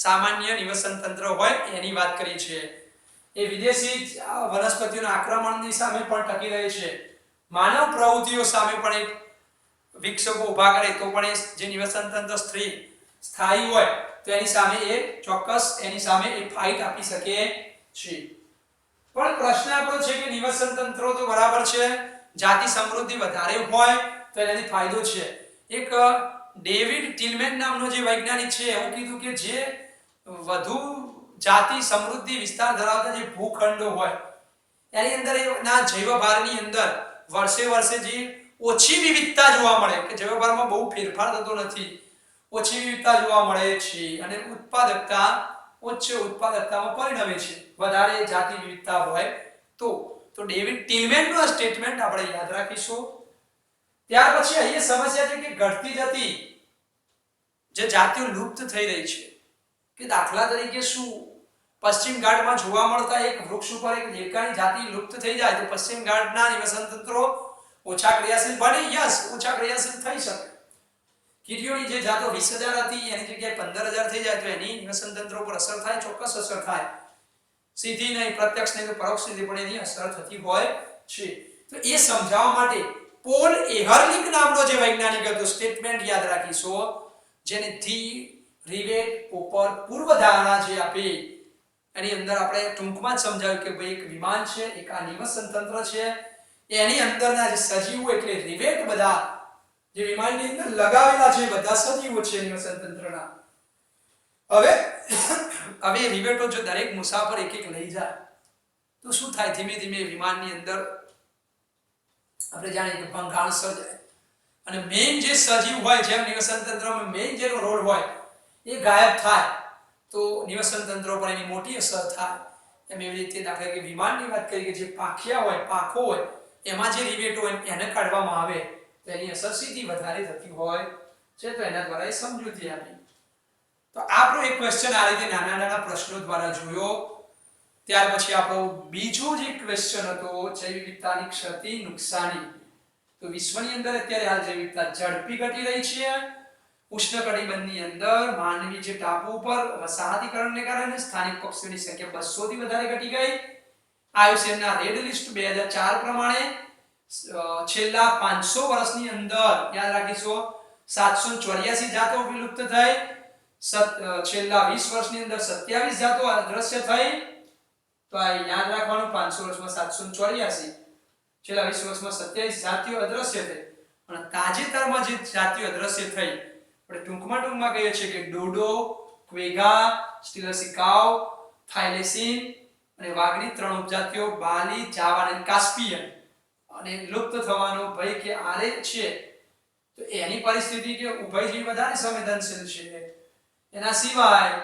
સામાન્ય નિવસન તંત્ર હોય એની વાત કરી છે. એ વિદેશી વનસ્પતિઓના આક્રમણની સામે પણ ટકી રહે છે. માનવ પ્રવૃત્તિઓ સામે પણ એક વિક્ષેપો ઊભા કરે તો પણ એ જે નિવસન તંત્ર સ્થાયી હોય તો એની સામે એ ચોક્કસ એની સામે એ ફાઇટ આપી શકે છે. પણ પ્રશ્ન આપણો છે કે નિવસન તંત્રો તો બરાબર છે, જાતિ સમૃદ્ધિ વધારે હોય તો એનાથી ફાયદો છે. એક ડેવિડ ટિલમેન નામનો જે વૈજ્ઞાનિક છે એવું કીધું કે જે વધુ જાતિ સમૃદ્ધિ વિસ્તાર ધરાવતા જે ભૂખંડો હોય એની અંદર એના જૈવ ભારની અંદર વર્ષે વર્ષે જે ઓછી વિવિધતા જોવા મળે કે જૈવભારમાં બહુ ફેરફાર થતો નથી, ઓછી વિવિધતા જોવા મળે છે અને ઉત્પાદકતા ઉચ્ચ ઉત્પાદકતામાં પરિણમે છે વધારે જાતિ વિવિધતા હોય તો ડેવિડ ટિલમેનનું આ સ્ટેટમેન્ટ આપણે યાદ રાખીશું. ત્યાર પછી અહીંયા સમસ્યા છે કે ઘટતી જતી જે જાતિઓ લુપ્ત થઈ રહી છે કે દાખલા તરીકે શું પશ્ચિમ ઘાટમાં જોવા મળતા એક વૃક્ષ ઉપર એક દેડકાની જાતિ લુપ્ત થઈ જાય તો પશ્ચિમ ઘાટના નિવસન તંત્રો ઓછા ક્રિયાશીલ બને? યસ, ઓછા ક્રિયાશીલ થઈ શકે. કીડીઓની જે જાતો 20,000 હતી એની જગ્યાએ 15,000 થઈ જાય તો એની નિવસન તંત્રો પર અસર થાય, ચોક્કસ અસર થાય. સીધી નહીં, પ્રત્યક્ષ નહીં તો પરોક્ષ રીતે પણ એની અસર થતી હોય છે. તો એ સમજાવવા માટે પોલ એહરલિક નામનો જે વૈજ્ઞાનિક હતો સ્ટેટમેન્ટ યાદ રાખીશું, જેને ધી રિવેટ ઉપર પૂર્વધારણા જે આપી એની અંદર આપણે ટૂંકમાં જ સમજાવ્યું કે ભાઈ એક વિમાન છે, એક આ નિવસન તંત્ર છે, એની અંદરના જે સજીવો એટલે રિવેટ બધા જે વિમાનની અંદર લગાવેલા છે બધા સજીવો છે નિવસન તંત્રના. હવે રિવેટો જો દરેક મુસાફર એક એક લઈ જાય તો શું થાય? ધીમે ધીમે વિમાનની અંદર આપણે જાણીએ કે ભંગાણ સર્જાય અને મેઇન જે સજીવ હોય જેમ નિવસન તંત્રમાં મેઇન જેનો રોલ હોય એ ગાયબ થાય તો નિવસન તંત્ર પર એની મોટી અસર થાય. એમ એવી રીતે દાખલા કે વિમાનની વાત કરીએ કે જે પાંખિયા હોય, પાંખો હોય, એમાં જે રિવેટો હોય એને કાઢવામાં આવે તો એની અસર સીધી વધારે થતી હોય છે. તો એના દ્વારા એ સમજૂતી આપી. તો આપણો એક ક્વેશ્ચન આ રીતે નાના નાના પ્રશ્નો દ્વારા જોયો. ત્યાર પછી આપણો બીજો જે ક્વેશ્ચન હતો જૈવ વિવિધતાની ક્ષતિ નુકસાની. તો વિશ્વની અંદર અત્યારે હાલ જૈવ વિવિધતા ઝડપી ઘટી રહી છે. ઉષ્ણકટિબંધની અંદર માનવી જે ટાપુ ઉપર વસાહતીકરણને કારણે સ્થાનિક પક્ષીઓની સંખ્યા 200 થી વધારે ઘટી ગઈ. આયુષ્યના રેડ લિસ્ટ 2004 પ્રમાણે છેલ્લા 500 વર્ષની અંદર યાદ રાખીશું 784 જાતો વિલુપ્ત થઈ. છેલ્લા 20 વર્ષની અંદર 27 જાતો અદ્રશ્ય થઈ. તો આ યાદ રાખવાનું 500 વર્ષમાં 784, છેલ્લા 20 વર્ષમાં 27 જાતિઓ અદ્રશ્ય થઈ. અને તાજેતરમાં જે જાતિઓ અદ્રશ્ય થઈ આપણે ટૂંકમાં કહીએ છીએ કે ડોડો, ક્વેગા, સ્ટિલસિકાવ, થાઇલેસીન અને વાઘની 3 ઉપજાતિઓ બાલી, જાવા અને કાસ્પિયન અને લુપ્ત થવાનો ભય કે આરે છે. તો એની પરિસ્થિતિ કે ઉભયજીવ વધારે સંવેદનશીલ છે. એના સિવાય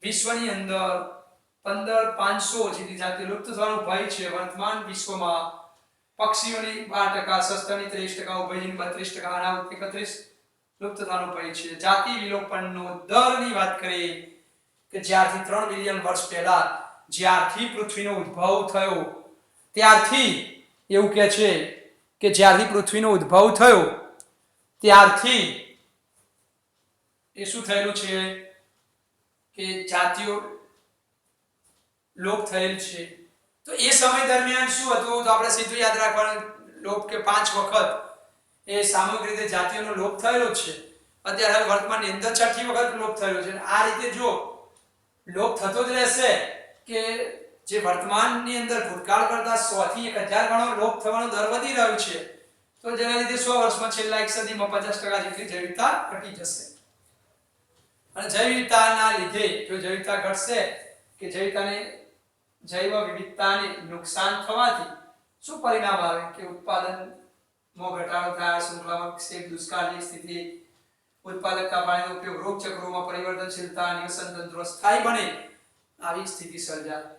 વિશ્વની અંદર 15,500 જેટલી જાતિ લુપ્ત થવાનો ભય છે. વર્તમાન વિશ્વમાં પક્ષીઓની 12%, સસ્તનની 30%, ઉભયજીવની 32%, અનાવૃત્તિ 31% લુપ્ત થવાનો ભય છે. જાતિ વિલોપનનો દરની વાત કરીએ કે જ્યારથી 3 બિલિયન વર્ષ પહેલા જ્યારથી પૃથ્વીનો ઉદ્ભવ થયો ત્યારથી એવું કહે છે કે જ્યારથી પૃથ્વીનો ઉદ્ભવ થયો ત્યારથી એ શું થયેલું છે કે જાતિઓ લોપ થયેલ છે. તો એ સમય દરમિયાન શું હતું તો આપણે સીધું યાદ રાખવાનું લોપ કે 5 વખત એ સામૂહિક રીતે જાતિઓનો લોપ થયેલો છે. અત્યારે વર્તમાનની અંદર 6ઠી વખત લોપ થયેલો છે. આ રીતે જો લોપ થતો જ રહેશે કે જે વર્તમાનની અંદર ભૂતકાળ કરતા 100 થી 1000 ગણો લોપ થવાનો દર વધી રહ્યો છે તો જેના લીધે 100 વર્ષમાં છેલ્લા એક સદીમાં 50% જેટલી જૈવ વિવિધતા ઘટી જશે. અને જૈવ વિવિધતાના લીધે જો જૈવ વિવિધતા ઘટશે કે જૈવ વિવિધતાને નુકસાન થવાથી શું પરિણામ આવે કે ઉત્પાદનમાં ઘટાડો થાય, શૃંખલામાં વિક્ષેપ, દુષ્કાળની સ્થિતિ, ઉત્પાદકતા, પાણીનો ઉપયોગ, રોગ ચક્રોમાં પરિવર્તનશીલતા, નિવસન તંત્રો સ્થાયી બને આવી સ્થિતિ સર્જાય.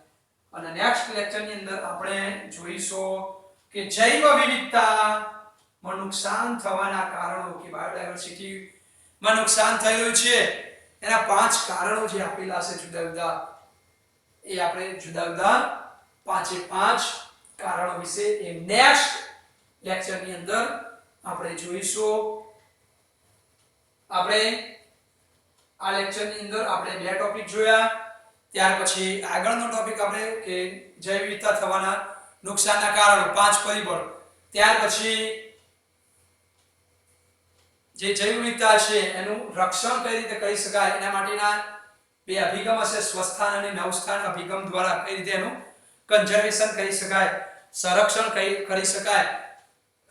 અને નેક્સ્ટ લેક્ચરની અંદર આપણે જોઈશું કે જૈવ વિવિધતામાં નુકસાન થવાના કારણો કે બાયોડાયવર્સિટીમાં નુકસાન થઈ રહ્યું છે એના 5 કારણો જે આપેલા છે જુદા જુદા એ આપણે જુદા જુદા 5 કારણો વિશે એ નેક્સ્ટ લેક્ચરની અંદર આપણે જોઈશું. આપણે આ લેક્ચરની અંદર આપણે 2 ટોપિક જોયા. ત્યાર પછી આગળનો ટોપિક આપણે કે જૈવ વિવિધતા થવાના નુકસાનના કારણો 5 પરિબળ. ત્યાર પછી જે જૈવ વિવિધતા છે એનું રક્ષણ કઈ રીતે કરી શકાય એના માટેના 2 અભિગમ હશે, સ્વસ્થાન અને નવસ્થાન અભિગમ દ્વારા કઈ રીતે એનું કન્ઝર્વેશન કરી શકાય, સંરક્ષણ કરી શકાય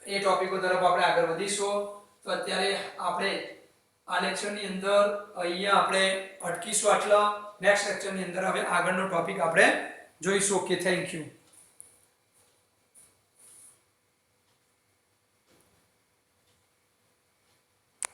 એ ટોપિકો તરફ આપણે આગળ વધીશું. તો અત્યારે આપણે આ લેક્ચરની અંદર અહીંયા આપણે અટકીશું. આટલા નેક્સ્ટ લેક્ચરની અંદર હવે આગળનો ટોપિક આપણે જોઈશું. Okay, thank you.